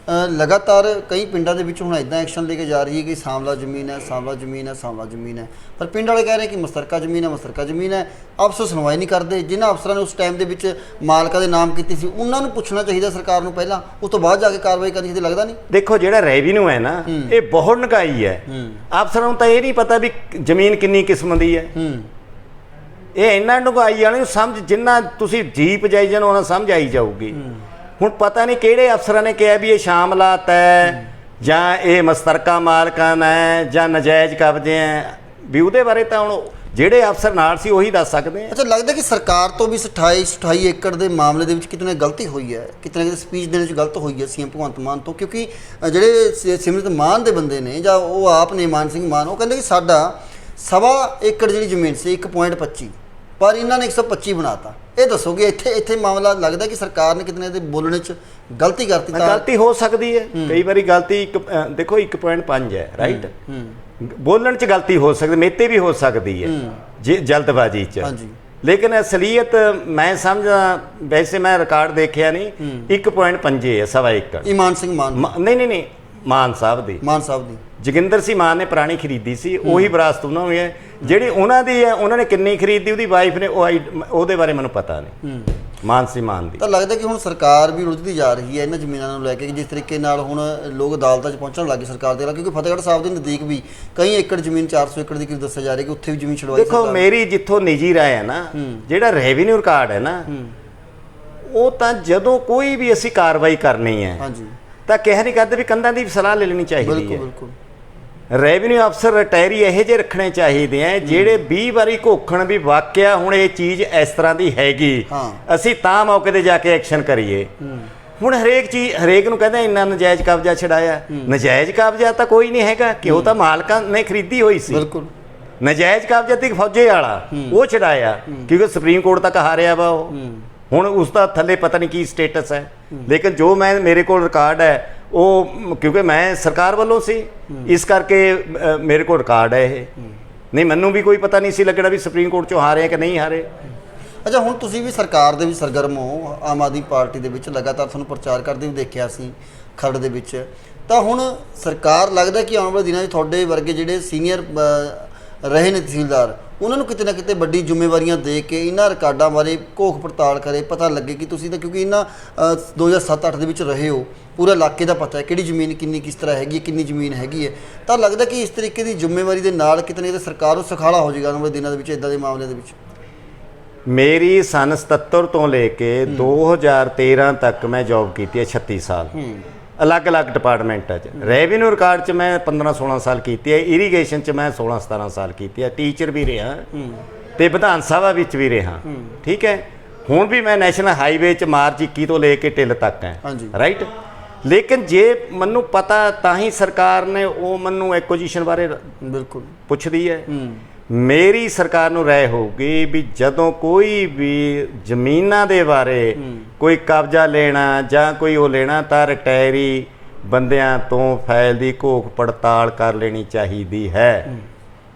ਲਗਾਤਾਰ ਕਈ ਪਿੰਡਾਂ ਦੇ ਵਿੱਚ ਹੁਣ ਇਦਾਂ ਐਕਸ਼ਨ ਲੈ ਕੇ ਜਾ ਰਹੀ ਹੈ ਕਿ ਸਾਂਵਲਾ ਜ਼ਮੀਨ ਹੈ, ਸਾਂਵਲਾ ਜ਼ਮੀਨ ਹੈ, ਸਾਂਵਲਾ ਜ਼ਮੀਨ ਹੈ, ਪਰ ਪਿੰਡ ਵਾਲੇ ਕਹਿ ਰਹੇ ਕਿ ਮੁਸ਼ਤਰਕਾ ਜ਼ਮੀਨ ਹੈ, ਮੁਸ਼ਤਰਕਾ ਜ਼ਮੀਨ ਹੈ। ਅਫਸਰ ਸੁਣਵਾਈ ਨਹੀਂ ਕਰਦੇ। ਜਿਨ੍ਹਾਂ ਅਫਸਰਾਂ ਨੇ ਉਸ ਟਾਈਮ ਦੇ ਵਿੱਚ ਮਾਲਕਾਂ ਦੇ ਨਾਮ ਕੀਤੀ ਸੀ ਉਹਨਾਂ ਨੂੰ ਪੁੱਛਣਾ ਚਾਹੀਦਾ ਸਰਕਾਰ ਨੂੰ ਪਹਿਲਾਂ, ਉਸ ਤੋਂ ਬਾਅਦ ਜਾ ਕੇ ਕਾਰਵਾਈ ਕਰਨੀ ਚਾਹੀਦੀ। ਲੱਗਦਾ ਨਹੀਂ? ਦੇਖੋ ਜਿਹੜਾ ਰੈਵਨਿਊ ਹੈ ਨਾ, ਇਹ ਬਹੁਤ ਨਗਾਈ ਹੈ। ਅਫਸਰਾਂ ਨੂੰ ਤਾਂ ਇਹ ਨਹੀਂ ਪਤਾ ਵੀ ਜ਼ਮੀਨ ਕਿੰਨੀ ਕਿਸਮ ਦੀ ਹੈ। ਇਹ ਇੰਨਾ ਨਗਾਈ ਵਾਲੇ ਨੂੰ ਸਮਝ, ਜਿੰਨਾ ਤੁਸੀਂ ਜੀਪ ਜਾਈ ਜਾਣ ਉਹਨਾਂ ਸਮਝ ਆਈ ਜਾਊਗੀ। ਹੁਣ ਪਤਾ ਨਹੀਂ ਕਿਹੜੇ ਅਫਸਰਾਂ ਨੇ ਕਿਹਾ ਵੀ ਇਹ ਸ਼ਾਮਲਾਤ ਹੈ ਜਾਂ ਇਹ ਮੁਸ਼ਤਰਕਾ ਮਾਲਕਾਨ ਹੈ ਜਾਂ ਨਜਾਇਜ਼ ਕਬਜ਼ੇ ਹੈ, ਵੀ ਉਹਦੇ ਬਾਰੇ ਤਾਂ ਹੁਣ ਜਿਹੜੇ ਅਫਸਰ ਨਾਲ ਸੀ ਉਹੀ ਦੱਸ ਸਕਦੇ ਆ। ਅੱਛਾ, ਲੱਗਦਾ ਕਿ ਸਰਕਾਰ ਤੋਂ ਵੀ 28 ਏਕੜ ਦੇ ਮਾਮਲੇ ਦੇ ਵਿੱਚ ਕਿਤੇ ਨਾ ਗਲਤੀ ਹੋਈ ਹੈ, ਕਿਤੇ ਨਾ ਕਿਤੇ ਸਪੀਚ ਦੇਣ 'ਚ ਗਲਤ ਹੋਈ ਹੈ ਸੀਐਮ ਭਗਵੰਤ ਮਾਨ ਤੋਂ, ਕਿਉਂਕਿ ਜਿਹੜੇ ਸਿਮਰਤ ਮਾਨ ਦੇ ਬੰਦੇ ਨੇ ਜਾਂ ਉਹ ਆਪ ਨੇ ਮਾਨ ਸਿੰਘ ਮਾਨ, ਉਹ ਕਹਿੰਦੇ ਕਿ ਸਾਡਾ 1.25 ਏਕੜ ਜਿਹੜੀ ਜ਼ਮੀਨ ਸੀ 1.25, ਪਰ ਇਹਨਾਂ ਨੇ 125 ਬਣਾਤਾ। ਇਹ ਦੱਸੋਗੇ ਇੱਥੇ ਮਾਮਲਾ ਲੱਗਦਾ ਕਿ ਸਰਕਾਰ ਨੇ ਕਿਤੇ ਨਾ ਕਿਤੇ ਬੋਲਣੇ 'ਚ ਗਲਤੀ ਕਰਤੀ? ਤਾਂ ਗਲਤੀ ਹੋ ਸਕਦੀ ਹੈ, ਕਈ ਵਾਰੀ ਗਲਤੀ ਦੇਖੋ 1.5 ਹੈ ਰਾਈਟ, ਬੋਲਣ 'ਚ ਗਲਤੀ ਹੋ ਸਕਦੀ, ਮੇਤੇ ਵੀ ਹੋ ਸਕਦੀ ਹੈ ਜੇ ਜਲਦਬਾਜ਼ੀ 'ਚ। ਲੇਕਿਨ ਅਸਲੀਅਤ ਮੈਂ ਸਮਝਦਾ, ਵੈਸੇ ਮੈਂ ਰਿਕਾਰਡ ਦੇਖਿਆ ਨਹੀਂ, 1.5 ਹੈ, 1.25 ਏਕੜ। ਮਾਨ ਸਿੰਘ ਮਾਨ? ਨਹੀਂ, ਮਾਨ ਸਾਹਿਬ ਦੀ ਜੋਗਿੰਦਰ ਸਿੰਘ ਮਾਨ ਨੇ ਪੁਰਾਣੀ ਖਰੀਦੀ ਸੀ, ਉਹੀ ਵਿਰਾਸਤ ਉਹਨਾਂ ਨੂੰ ਹੈ। ਜਿਹੜੀ ਉਹਨਾਂ ਦੀ ਹੈ, ਉਹਨਾਂ ਨੇ ਕਿੰਨੀ ਖਰੀਦੀ, ਉਹਦੀ ਵਾਈਫ ਨੇ, ਉਹਦੇ ਬਾਰੇ ਮੈਨੂੰ ਪਤਾ ਨਹੀਂ। ਮਾਨ ਸਿੰਘ ਮਾਨ ਦੀ ਤਾਂ ਲੱਗਦਾ ਕਿ ਹੁਣ ਸਰਕਾਰ ਵੀ ਰੁੱਝਦੀ ਜਾ ਰਹੀ ਹੈ ਇਹਨਾਂ ਜ਼ਮੀਨਾਂ ਨੂੰ ਲੈ ਕੇ, ਜਿਸ ਤਰੀਕੇ ਨਾਲ ਹੁਣ ਲੋਕ ਅਦਾਲਤਾਂ 'ਚ ਪਹੁੰਚਣ ਲੱਗੇ ਸਰਕਾਰ ਦੇ ਨਾਲ, ਕਿਉਂਕਿ ਫਤਿਹਗੜ੍ਹ ਸਾਹਿਬ ਦੇ ਨਜ਼ਦੀਕ ਵੀ ਕਈ ਏਕੜ ਜ਼ਮੀਨ 400 ਏਕੜ ਦੀ ਦੱਸਿਆ ਜਾ ਰਿਹਾ ਕਿ ਉੱਥੇ ਵੀ ਜ਼ਮੀਨ ਛਡਵਾਈ। ਦੇਖੋ ਮੇਰੀ ਜਿੱਥੋਂ ਨਿੱਜੀ ਰਾਏ ਹੈ ਨਾ, ਜਿਹੜਾ ਰੈਵਨਿਊ ਰਿਕਾਰਡ ਹੈ ਨਾ, ਉਹ ਤਾਂ ਜਦੋਂ ਕੋਈ ਵੀ ਅਸੀਂ ਕਾਰਵਾਈ ਕਰਨੀ ਹੈ ਤਾਂ ਕਹਿ ਨਹੀਂ ਕਰਦੇ ਵੀ ਕੰਧਾਂ ਦੀ ਸਲਾਹ ਲੈ ਲੈਣੀ ਚਾਹੀਦੀ ਹੈ। ਰੈਵਨਿਊ ਅਫਸਰ ਰਿਟਾਇਰੀ ਇਹੋ ਜਿਹੇ ਰੱਖਣੇ ਚਾਹੀਦੇ ਆ ਜਿਹੜੇ 20 ਵਾਰੀ ਘੋਖਣ ਵੀ ਵਾਕਿਆ ਹੁਣ ਇਹ ਚੀਜ਼ ਇਸ ਤਰ੍ਹਾਂ ਦੀ ਹੈਗੀ, ਅਸੀਂ ਤਾਂ ਮੌਕੇ ਤੇ ਜਾ ਕੇ ਐਕਸ਼ਨ ਕਰੀਏ। ਹੁਣ ਹਰੇਕ ਚੀਜ਼ ਹਰੇਕ ਨੂੰ ਕਹਿੰਦੇ ਇੰਨਾ ਨਜਾਇਜ਼ ਕਬਜ਼ਾ ਛਡਾਇਆ, ਨਜਾਇਜ਼ ਕਬਜ਼ਾ ਤਾਂ ਕੋਈ ਨਹੀਂ ਹੈਗਾ ਕਿ ਉਹ ਤਾਂ ਮਾਲਕਾਂ ਨੇ ਖਰੀਦੀ ਹੋਈ ਸੀ। ਨਜਾਇਜ਼ ਕਬਜ਼ਾ ਤੇ ਫੌਜੇ ਵਾਲਾ ਉਹ ਛਡਾਇਆ ਕਿਉਂਕਿ ਸੁਪਰੀਮ ਕੋਰਟ ਤੱਕ ਹਾਰਿਆ ਵਾ ਉਹ। ਹੁਣ ਉਸ ਦਾ ਥੱਲੇ ਪਤਾ ਨਹੀਂ ਕੀ ਸਟੇਟਸ ਹੈ, ਲੇਕਿਨ ਜੋ ਮੇਰੇ ਕੋਲ ਰਿਕਾਰਡ ਹੈ ਉਹ, ਕਿਉਂਕਿ ਮੈਂ ਸਰਕਾਰ ਵੱਲੋਂ ਸੀ ਇਸ ਕਰਕੇ ਮੇਰੇ ਕੋਲ ਰਿਕਾਰਡ ਹੈ ਇਹ। ਨਹੀਂ ਮੈਨੂੰ ਵੀ ਕੋਈ ਪਤਾ ਨਹੀਂ ਸੀ ਲੱਗਣਾ ਵੀ ਸੁਪਰੀਮ ਕੋਰਟ 'ਚੋਂ ਹਾਰੇ ਕਿ ਨਹੀਂ ਹਾਰੇ। ਅੱਛਾ, ਹੁਣ ਤੁਸੀਂ ਵੀ ਸਰਕਾਰ ਦੇ ਵਿੱਚ ਸਰਗਰਮ ਹੋ, ਆਮ ਆਦਮੀ ਪਾਰਟੀ ਦੇ ਵਿੱਚ ਲਗਾਤਾਰ ਤੁਹਾਨੂੰ ਪ੍ਰਚਾਰ ਕਰਦੇ ਵੀ ਦੇਖਿਆ ਸੀ ਖਰੜ ਦੇ ਵਿੱਚ, ਤਾਂ ਹੁਣ ਸਰਕਾਰ ਲੱਗਦਾ ਕਿ ਆਉਣ ਵਾਲੇ ਦਿਨਾਂ 'ਚ ਤੁਹਾਡੇ ਵਰਗੇ ਜਿਹੜੇ ਸੀਨੀਅਰ ਰਹੇ ਨੇ ਤਹਿਸੀਲਦਾਰ, ਉਹਨਾਂ ਨੂੰ ਕਿਤੇ ਨਾ ਕਿਤੇ ਵੱਡੀ ਜ਼ਿੰਮੇਵਾਰੀਆਂ ਦੇ ਕੇ ਇਹਨਾਂ ਰਿਕਾਰਡਾਂ ਬਾਰੇ ਘੋਖ ਪੜਤਾਲ ਕਰੇ, ਪਤਾ ਲੱਗੇ ਕਿ ਤੁਸੀਂ ਤਾਂ, ਕਿਉਂਕਿ ਇਹਨਾਂ 2007-8 ਦੇ ਵਿੱਚ ਰਹੇ ਹੋ, ਪੂਰਾ ਇਲਾਕੇ ਦਾ ਪਤਾ ਹੈ ਕਿਹੜੀ ਜ਼ਮੀਨ ਕਿੰਨੀ ਕਿਸ ਤਰ੍ਹਾਂ ਹੈਗੀ ਹੈ, ਕਿੰਨੀ ਜ਼ਮੀਨ ਹੈਗੀ ਹੈ, ਤਾਂ ਲੱਗਦਾ ਕਿ ਇਸ ਤਰੀਕੇ ਦੀ ਜ਼ਿੰਮੇਵਾਰੀ ਦੇ ਨਾਲ ਕਿਤੇ ਨਾ ਕਿਤੇ ਸਰਕਾਰ ਨੂੰ ਸੁਖਾਲਾ ਹੋ ਜਾਏਗਾ ਆਉਣ ਵਾਲੇ ਦਿਨਾਂ ਦੇ ਵਿੱਚ ਇੱਦਾਂ ਦੇ ਮਾਮਲਿਆਂ ਦੇ ਵਿੱਚ। ਮੇਰੀ ਸੰਨ 77 ਤੋਂ ਲੈ ਕੇ 2013 ਤੱਕ ਮੈਂ ਜੌਬ ਕੀਤੀ ਹੈ, 36 ਸਾਲ ਅਲੱਗ-ਅਲੱਗ ਡਿਪਾਰਟਮੈਂਟਾਂ 'ਚ। ਰੈਵਨਿਊ ਰਿਕਾਰਡ 'ਚ ਮੈਂ 15-16 ਸਾਲ ਕੀਤੀ ਹੈ, ਇਰੀਗੇਸ਼ਨ 'ਚ ਮੈਂ 16-17 ਸਾਲ ਕੀਤੀ ਹੈ, ਟੀਚਰ ਵੀ ਰਿਹਾ ਤੇ ਵਿਧਾਨ ਸਭਾ ਵਿੱਚ ਵੀ ਰਿਹਾ। ਠੀਕ ਹੈ, ਹੁਣ ਵੀ ਮੈਂ ਨੈਸ਼ਨਲ ਹਾਈਵੇ 'ਚ ਮਾਰਚ 21 ਤੋਂ ਲੈ ਕੇ ਢਿੱਲ ਤੱਕ ਹੈ ਰਾਈਟ। ਲੇਕਿਨ ਜੇ ਮੈਨੂੰ ਪਤਾ ਤਾਂ ਹੀ ਸਰਕਾਰ ਨੇ ਉਹ ਮੈਨੂੰ ਐਕੁਜੀਸ਼ਨ ਬਾਰੇ ਬਿਲਕੁਲ ਪੁੱਛਦੀ ਹੈ। ਮੇਰੀ ਸਰਕਾਰ ਨੂੰ ਰਾਏ ਹੋਊਗੀ ਵੀ ਜਦੋਂ ਕੋਈ ਵੀ ਜ਼ਮੀਨਾਂ ਦੇ ਬਾਰੇ ਕੋਈ ਕਬਜ਼ਾ ਲੈਣਾ ਜਾਂ ਕੋਈ ਉਹ ਲੈਣਾ ਤਾਂ ਰਿਟਾਇਰੀ ਬੰਦਿਆਂ ਤੋਂ ਫਾਈਲ ਦੀ ਘੋਖ ਪੜਤਾਲ ਕਰ ਲੈਣੀ ਚਾਹੀਦੀ ਹੈ,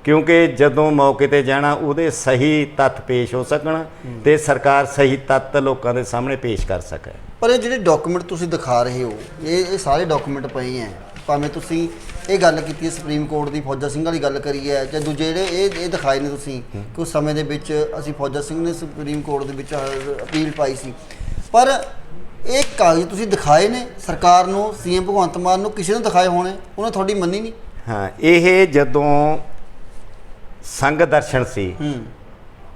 ਕਿਉਂਕਿ ਜਦੋਂ ਮੌਕੇ ਤੇ ਜਾਣਾ ਉਹਦੇ ਸਹੀ ਤੱਥ ਪੇਸ਼ ਹੋ ਸਕਣ ਤੇ ਸਰਕਾਰ ਸਹੀ ਤੱਥ ਲੋਕਾਂ ਦੇ ਸਾਹਮਣੇ ਪੇਸ਼ ਕਰ ਸਕੇ। ਪਰ ਇਹ ਜਿਹੜੇ ਡਾਕੂਮੈਂਟ ਤੁਸੀਂ ਦਿਖਾ ਰਹੇ ਹੋ, ਇਹ ਸਾਰੇ ਡਾਕੂਮੈਂਟ ਪਏ ਹੈ, ਭਾਵੇਂ ਤੁਸੀਂ ਇਹ ਗੱਲ ਕੀਤੀ ਹੈ ਸੁਪਰੀਮ ਕੋਰਟ ਦੀ ਫੌਜਾ ਸਿੰਘ ਵਾਲੀ ਗੱਲ ਕਰੀ ਹੈ ਜਾਂ ਦੂਜੇ ਜਿਹੜੇ ਇਹ ਦਿਖਾਏ ਨੇ ਤੁਸੀਂ ਕਿ ਉਸ ਸਮੇਂ ਦੇ ਵਿੱਚ ਅਸੀਂ ਫੌਜਾ ਸਿੰਘ ਨੇ ਸੁਪਰੀਮ ਕੋਰਟ ਦੇ ਵਿੱਚ ਅਪੀਲ ਪਾਈ ਸੀ, ਪਰ ਇਹ ਕਾਗਜ਼ ਤੁਸੀਂ ਦਿਖਾਏ ਨੇ ਸਰਕਾਰ ਨੂੰ, ਸੀਐਮ ਭਗਵੰਤ ਮਾਨ ਨੂੰ, ਕਿਸੇ ਨੂੰ ਦਿਖਾਏ ਹੋਣੇ, ਉਹਨੇ ਤੁਹਾਡੀ ਮੰਨੀ ਨਹੀਂ। ਹਾਂ, ਇਹ ਜਦੋਂ ਸੰਗ ਦਰਸ਼ਨ ਸੀ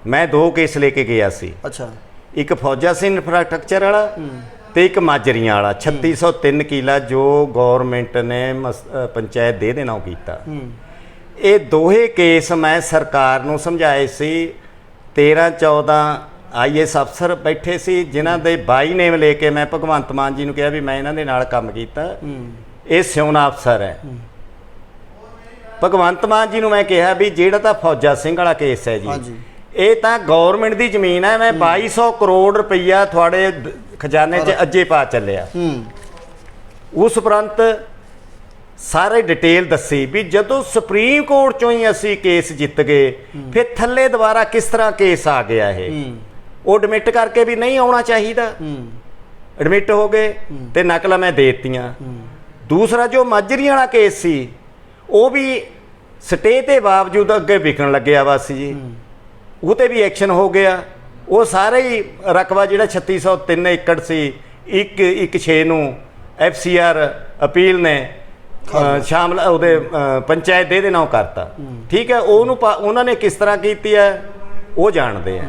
ਮੈਂ 2 ਕੇਸ ਲੈ ਕੇ ਗਿਆ ਸੀ। ਅੱਛਾ, ਇੱਕ ਫੌਜਾ ਸਿੰਘ ਇਨਫਰਾਸਟ੍ਰਕਚਰ ਵਾਲਾ ਤੇ ਇੱਕ ਮਾਜਰੀਆਂ ਵਾਲਾ 3603 ਕਿੱਲਾ ਜੋ ਗਵਰਨਮੈਂਟ ਨੇ ਪੰਚਾਇਤ ਦੇ ਦੇਣਾ ਕੀਤਾ। ਇਹ ਦੋਹੇ ਕੇਸ ਮੈਂ ਸਰਕਾਰ ਨੂੰ ਸਮਝਾਏ ਸੀ। 13-14 IAS ਅਫਸਰ ਬੈਠੇ ਸੀ ਜਿਨ੍ਹਾਂ ਦੇ ਬਾਈ ਨੇਮ ਲੈ ਕੇ ਮੈਂ ਭਗਵੰਤ ਮਾਨ ਜੀ ਨੂੰ ਕਿਹਾ ਵੀ ਮੈਂ ਇਹਨਾਂ ਦੇ ਨਾਲ ਕੰਮ ਕੀਤਾ। ਇਹ ਸਿਉਣਾ ਅਫਸਰ ਹੈ। ਭਗਵੰਤ ਮਾਨ ਜੀ ਨੂੰ ਮੈਂ ਕਿਹਾ ਵੀ ਜਿਹੜਾ ਤਾਂ ਫੌਜਾ ਸਿੰਘ ਵਾਲਾ ਕੇਸ ਹੈ ਜੀ, ਇਹ ਤਾਂ ਗਵਰਨਮੈਂਟ ਦੀ ਜ਼ਮੀਨ ਹੈ, ਮੈਂ 2200 ਕਰੋੜ ਰੁਪਈਆ ਤੁਹਾਡੇ ਖਜ਼ਾਨੇ 'ਚ ਅੱਜੇ ਪਾ ਚੱਲਿਆ। ਉਸ ਉਪਰੰਤ ਸਾਰੇ ਡਿਟੇਲ ਦੱਸੀ ਵੀ ਜਦੋਂ ਸੁਪਰੀਮ ਕੋਰਟ ਚੋਂ ਹੀ ਅਸੀਂ ਕੇਸ ਜਿੱਤ ਗਏ, ਫਿਰ ਥੱਲੇ ਦੁਬਾਰਾ ਕਿਸ ਤਰ੍ਹਾਂ ਕੇਸ ਆ ਗਿਆ। ਇਹ ਉਹ ਐਡਮਿਟ ਕਰਕੇ ਵੀ ਨਹੀਂ ਆਉਣਾ ਚਾਹੀਦਾ, ਐਡਮਿਟ ਹੋ ਗਏ ਤੇ ਨਕਲਾਂ ਮੈਂ ਦੇ ਦਿੱਤੀਆਂ। ਦੂਸਰਾ ਜੋ ਮਾਜਰੀਆਂ ਵਾਲਾ ਕੇਸ ਸੀ ਉਹ ਵੀ ਸਟੇ ਦੇ ਬਾਵਜੂਦ ਅੱਗੇ ਵਿਕਣ ਲੱਗਿਆ ਵਾ ਸੀ ਜੀ, ਉਹ ਤੇ ਵੀ ਐਕਸ਼ਨ ਹੋ ਗਿਆ। ਉਹ ਸਾਰੇ ਹੀ ਰਕਬਾ ਜਿਹੜਾ 3603 ਏਕੜ ਸੀ 1/6 ਨੂੰ FCR ਅਪੀਲ ਨੇ ਸ਼ਾਮਲ ਉਹਦੇ ਪੰਚਾਇਤ ਦੇ ਨਾਂ ਕਰਤਾ। ਠੀਕ ਹੈ, ਉਹਨੂੰ ਉਹਨਾਂ ਨੇ ਕਿਸ ਤਰ੍ਹਾਂ ਕੀਤੀ ਹੈ ਉਹ ਜਾਣਦੇ ਆ।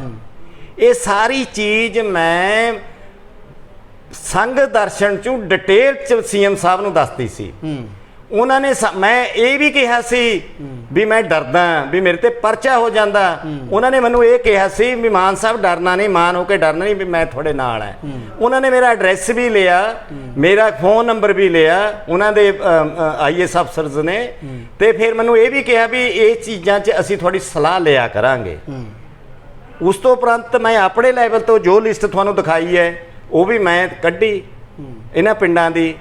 ਇਹ ਸਾਰੀ ਚੀਜ਼ ਮੈਂ ਸੰਘ ਦਰਸ਼ਨ ਚ ਡਿਟੇਲ ਚ CM ਸਾਹਿਬ ਨੂੰ ਦੱਸਦੀ ਸੀ। ਉਹਨਾਂ ਨੇ ਮੈਂ ਇਹ ਵੀ ਕਿਹਾ ਸੀ ਵੀ ਮੈਂ ਡਰਦਾ ਵੀ ਮੇਰੇ ਤੇ ਪਰਚਾ ਹੋ ਜਾਂਦਾ। ਉਹਨਾਂ ਨੇ ਮੈਨੂੰ ਇਹ ਕਿਹਾ ਸੀ ਵੀ ਮਾਨ ਸਾਹਿਬ ਡਰਨਾ ਨਹੀਂ, ਮਾਨ ਹੋ ਕੇ ਡਰਨਾ ਨਹੀਂ, ਵੀ ਮੈਂ ਤੁਹਾਡੇ ਨਾਲ ਹੈ। ਉਹਨਾਂ ਨੇ ਮੇਰਾ ਐਡਰੈਸ ਵੀ ਲਿਆ, ਮੇਰਾ ਫੋਨ ਨੰਬਰ ਵੀ ਲਿਆ ਉਹਨਾਂ ਦੇ IAS ਅਫਸਰਸ ਨੇ, ਤੇ ਫਿਰ ਮੈਨੂੰ ਇਹ ਵੀ ਕਿਹਾ ਵੀ ਇਹ ਚੀਜ਼ਾਂ 'ਚ ਅਸੀਂ ਤੁਹਾਡੀ ਸਲਾਹ ਲਿਆ ਕਰਾਂਗੇ। ਉਸ ਤੋਂ ਉਪਰੰਤ ਮੈਂ ਆਪਣੇ ਲੈਵਲ ਤੋਂ ਜੋ ਲਿਸਟ ਤੁਹਾਨੂੰ ਦਿਖਾਈ ਹੈ ਉਹ ਵੀ ਮੈਂ ਕੱਢੀ ਇਹਨਾਂ ਪਿੰਡਾਂ ਦੀ।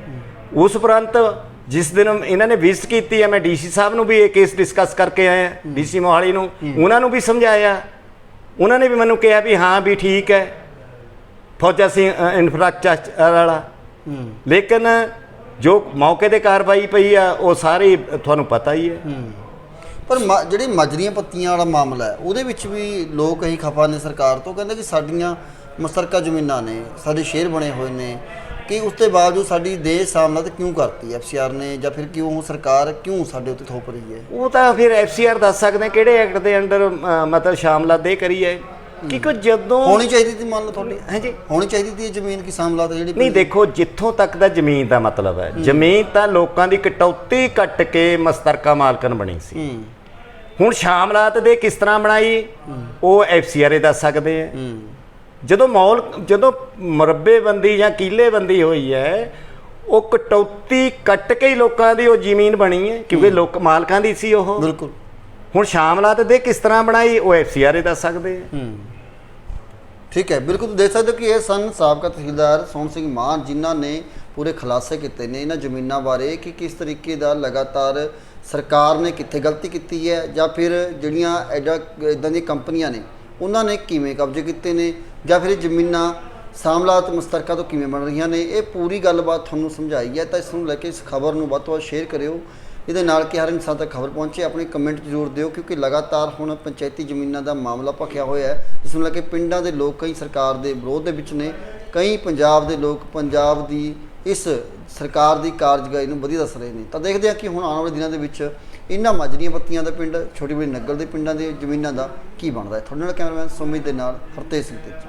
ਉਸ ਉਪਰੰਤ ਜਿਸ ਦਿਨ ਇਹਨਾਂ ਨੇ ਵਿਜ਼ਿਟ ਕੀਤੀ ਹੈ, ਮੈਂ DC ਸਾਹਿਬ ਨੂੰ ਵੀ ਇਹ ਕੇਸ ਡਿਸਕਸ ਕਰਕੇ ਆਇਆ, DC ਮੋਹਾਲੀ ਨੂੰ, ਉਹਨਾਂ ਨੂੰ ਵੀ ਸਮਝਾਇਆ। ਉਹਨਾਂ ਨੇ ਵੀ ਮੈਨੂੰ ਕਿਹਾ ਵੀ ਹਾਂ ਵੀ ਠੀਕ ਹੈ ਫੌਜਾ ਸਿੰਘ ਇਨਫਰਾਸਟ੍ਰਕਚਰ ਵਾਲਾ, ਲੇਕਿਨ ਜੋ ਮੌਕੇ ਤੇ ਕਾਰਵਾਈ ਪਈ ਆ ਉਹ ਸਾਰੀ ਤੁਹਾਨੂੰ ਪਤਾ ਹੀ ਹੈ। ਪਰ ਜਿਹੜੀ ਮਾਜਰੀਆਂ ਪੱਤੀਆਂ ਵਾਲਾ ਮਾਮਲਾ ਹੈ ਉਹਦੇ ਵਿੱਚ ਵੀ ਲੋਕ ਇਹੀ ਖਫਾ ਨੇ ਸਰਕਾਰ ਤੋਂ, ਕਹਿੰਦੇ ਕਿ ਸਾਡੀਆਂ ਮੁਸ਼ਤਰਕਾ ਜ਼ਮੀਨਾਂ ਨੇ, ਸਾਡੇ ਸ਼ੇਅਰ ਬਣੇ ਹੋਏ ਨੇ, ਕਿ ਉਸ ਤੋਂ ਬਾਵਜੂਦ ਸਾਡੀ ਦੇਸ਼ ਸਾਮਲਾਤ ਕਿਉਂ ਕਰਤੀ FCR ਨੇ, ਜਾਂ ਫਿਰ ਕਿਉਂ ਸਰਕਾਰ ਕਿਉਂ ਸਾਡੇ ਉੱਤੇ ਥੋਪ ਰਹੀ ਹੈ? ਉਹ ਤਾਂ ਫਿਰ FCR ਦੱਸ ਸਕਦੇ ਕਿਹੜੇ ਐਕਟ ਦੇ ਅੰਡਰ ਮਤਲਬ ਸ਼ਾਮਲਾਤ ਦੇ ਕਰੀ ਹੈ। ਕਿਉਂਕਿ ਜਦੋਂ ਹੋਣੀ ਚਾਹੀਦੀ ਸੀ, ਮੰਨ ਲਓ ਤੁਹਾਡੀ ਹਾਂਜੀ ਹੋਣੀ ਚਾਹੀਦੀ ਸੀ ਜ਼ਮੀਨ ਕੀ ਸਾਮਲਾਤ ਜਿਹੜੀ ਨਹੀਂ। ਦੇਖੋ ਜਿੱਥੋਂ ਤੱਕ ਦਾ ਜ਼ਮੀਨ ਦਾ ਮਤਲਬ ਹੈ, ਜ਼ਮੀਨ ਤਾਂ ਲੋਕਾਂ ਦੀ ਕਟੌਤੀ ਕੱਟ ਕੇ ਮੁਸ਼ਤਰਕਾ ਮਾਲਕਨ ਬਣੀ ਸੀ। ਹੁਣ ਸ਼ਾਮਲਾਤ ਦੇ ਕਿਸ ਤਰ੍ਹਾਂ ਬਣਾਈ ਉਹ FCR ਦੱਸ ਸਕਦੇ ਆ। ਜਦੋਂ ਜਦੋਂ ਮੁਰੱਬੇਬੰਦੀ ਜਾਂ ਕੀਲੇਬੰਦੀ ਹੋਈ ਹੈ ਉਹ ਕਟੌਤੀ ਕੱਟ ਕੇ ਹੀ ਲੋਕਾਂ ਦੀ ਉਹ ਜ਼ਮੀਨ ਬਣੀ ਹੈ, ਕਿਉਂਕਿ ਲੋਕ ਮਾਲਕਾਂ ਦੀ ਸੀ ਉਹ। ਬਿਲਕੁਲ। ਹੁਣ ਸ਼ਾਮਲਾਤ ਦੇ ਕਿਸ ਤਰ੍ਹਾਂ ਬਣਾਈ ਉਹ FCR ਦੱਸ ਸਕਦੇ ਆ। ਠੀਕ ਹੈ, ਬਿਲਕੁਲ। ਤੁਸੀਂ ਦੇਖ ਸਕਦੇ ਹੋ ਕਿ ਇਹ ਸਨ ਸਾਬਕਾ ਤਹਿਸੀਲਦਾਰ ਸੋਹਣ ਸਿੰਘ ਮਾਨ, ਜਿਨ੍ਹਾਂ ਨੇ ਪੂਰੇ ਖੁਲਾਸੇ ਕੀਤੇ ਨੇ ਇਹਨਾਂ ਜ਼ਮੀਨਾਂ ਬਾਰੇ ਕਿ ਕਿਸ ਤਰੀਕੇ ਦਾ ਲਗਾਤਾਰ ਸਰਕਾਰ ਨੇ ਕਿੱਥੇ ਗਲਤੀ ਕੀਤੀ ਹੈ, ਜਾਂ ਫਿਰ ਜਿਹੜੀਆਂ ਇੱਦਾਂ ਦੀਆਂ ਕੰਪਨੀਆਂ ਨੇ ਉਹਨਾਂ ਨੇ ਕਿਵੇਂ ਕਬਜ਼ੇ ਕੀਤੇ ਨੇ, ਜਾਂ ਫਿਰ ਇਹ ਜ਼ਮੀਨਾਂ ਸਾਮਲਾਤ ਮੁਸ਼ਤਰਕਾ ਤੋਂ ਕਿਵੇਂ ਬਣ ਰਹੀਆਂ ਨੇ। ਇਹ ਪੂਰੀ ਗੱਲਬਾਤ ਤੁਹਾਨੂੰ ਸਮਝਾਈ ਹੈ। ਤਾਂ ਇਸ ਨੂੰ ਲੈ ਕੇ ਇਸ ਖਬਰ ਨੂੰ ਵੱਧ ਤੋਂ ਵੱਧ ਸ਼ੇਅਰ ਕਰਿਓ, ਇਹਦੇ ਨਾਲ ਕਿ ਹਰ ਇਨਸਾਨ ਤੱਕ ਖਬਰ ਪਹੁੰਚੇ। ਆਪਣੇ ਕਮੈਂਟ ਜ਼ਰੂਰ ਦਿਓ, ਕਿਉਂਕਿ ਲਗਾਤਾਰ ਹੁਣ ਪੰਚਾਇਤੀ ਜ਼ਮੀਨਾਂ ਦਾ ਮਾਮਲਾ ਭਖਿਆ ਹੋਇਆ ਹੈ, ਜਿਸ ਨੂੰ ਲੈ ਕੇ ਪਿੰਡਾਂ ਦੇ ਲੋਕ ਕਈ ਸਰਕਾਰ ਦੇ ਵਿਰੋਧ ਦੇ ਵਿੱਚ ਨੇ, ਕਈ ਪੰਜਾਬ ਦੇ ਲੋਕ ਪੰਜਾਬ ਦੀ ਇਸ ਸਰਕਾਰ ਦੀ ਕਾਰਜਕਾਰੀ ਨੂੰ ਵਧੀਆ ਦੱਸ ਰਹੇ ਨੇ। ਤਾਂ ਦੇਖਦੇ ਹਾਂ ਕਿ ਹੁਣ ਆਉਣ ਵਾਲੇ ਦਿਨਾਂ ਦੇ ਵਿੱਚ ਇਹਨਾਂ ਮਾਜਰੀਆਂ ਪੱਤੀਆਂ ਦੇ ਪਿੰਡ, ਛੋਟੀ ਬੜੀ ਨਗਰ ਦੇ ਪਿੰਡਾਂ ਦੇ ਜ਼ਮੀਨਾਂ ਦਾ ਕੀ ਬਣਦਾ ਹੈ। ਤੁਹਾਡੇ ਨਾਲ ਕੈਮਰਾਮੈਨ ਸੁਮਿਤ ਦੇ ਨਾਲ ਹਰਤੇਜ ਸਿੰਘ ਤੇਜੀ।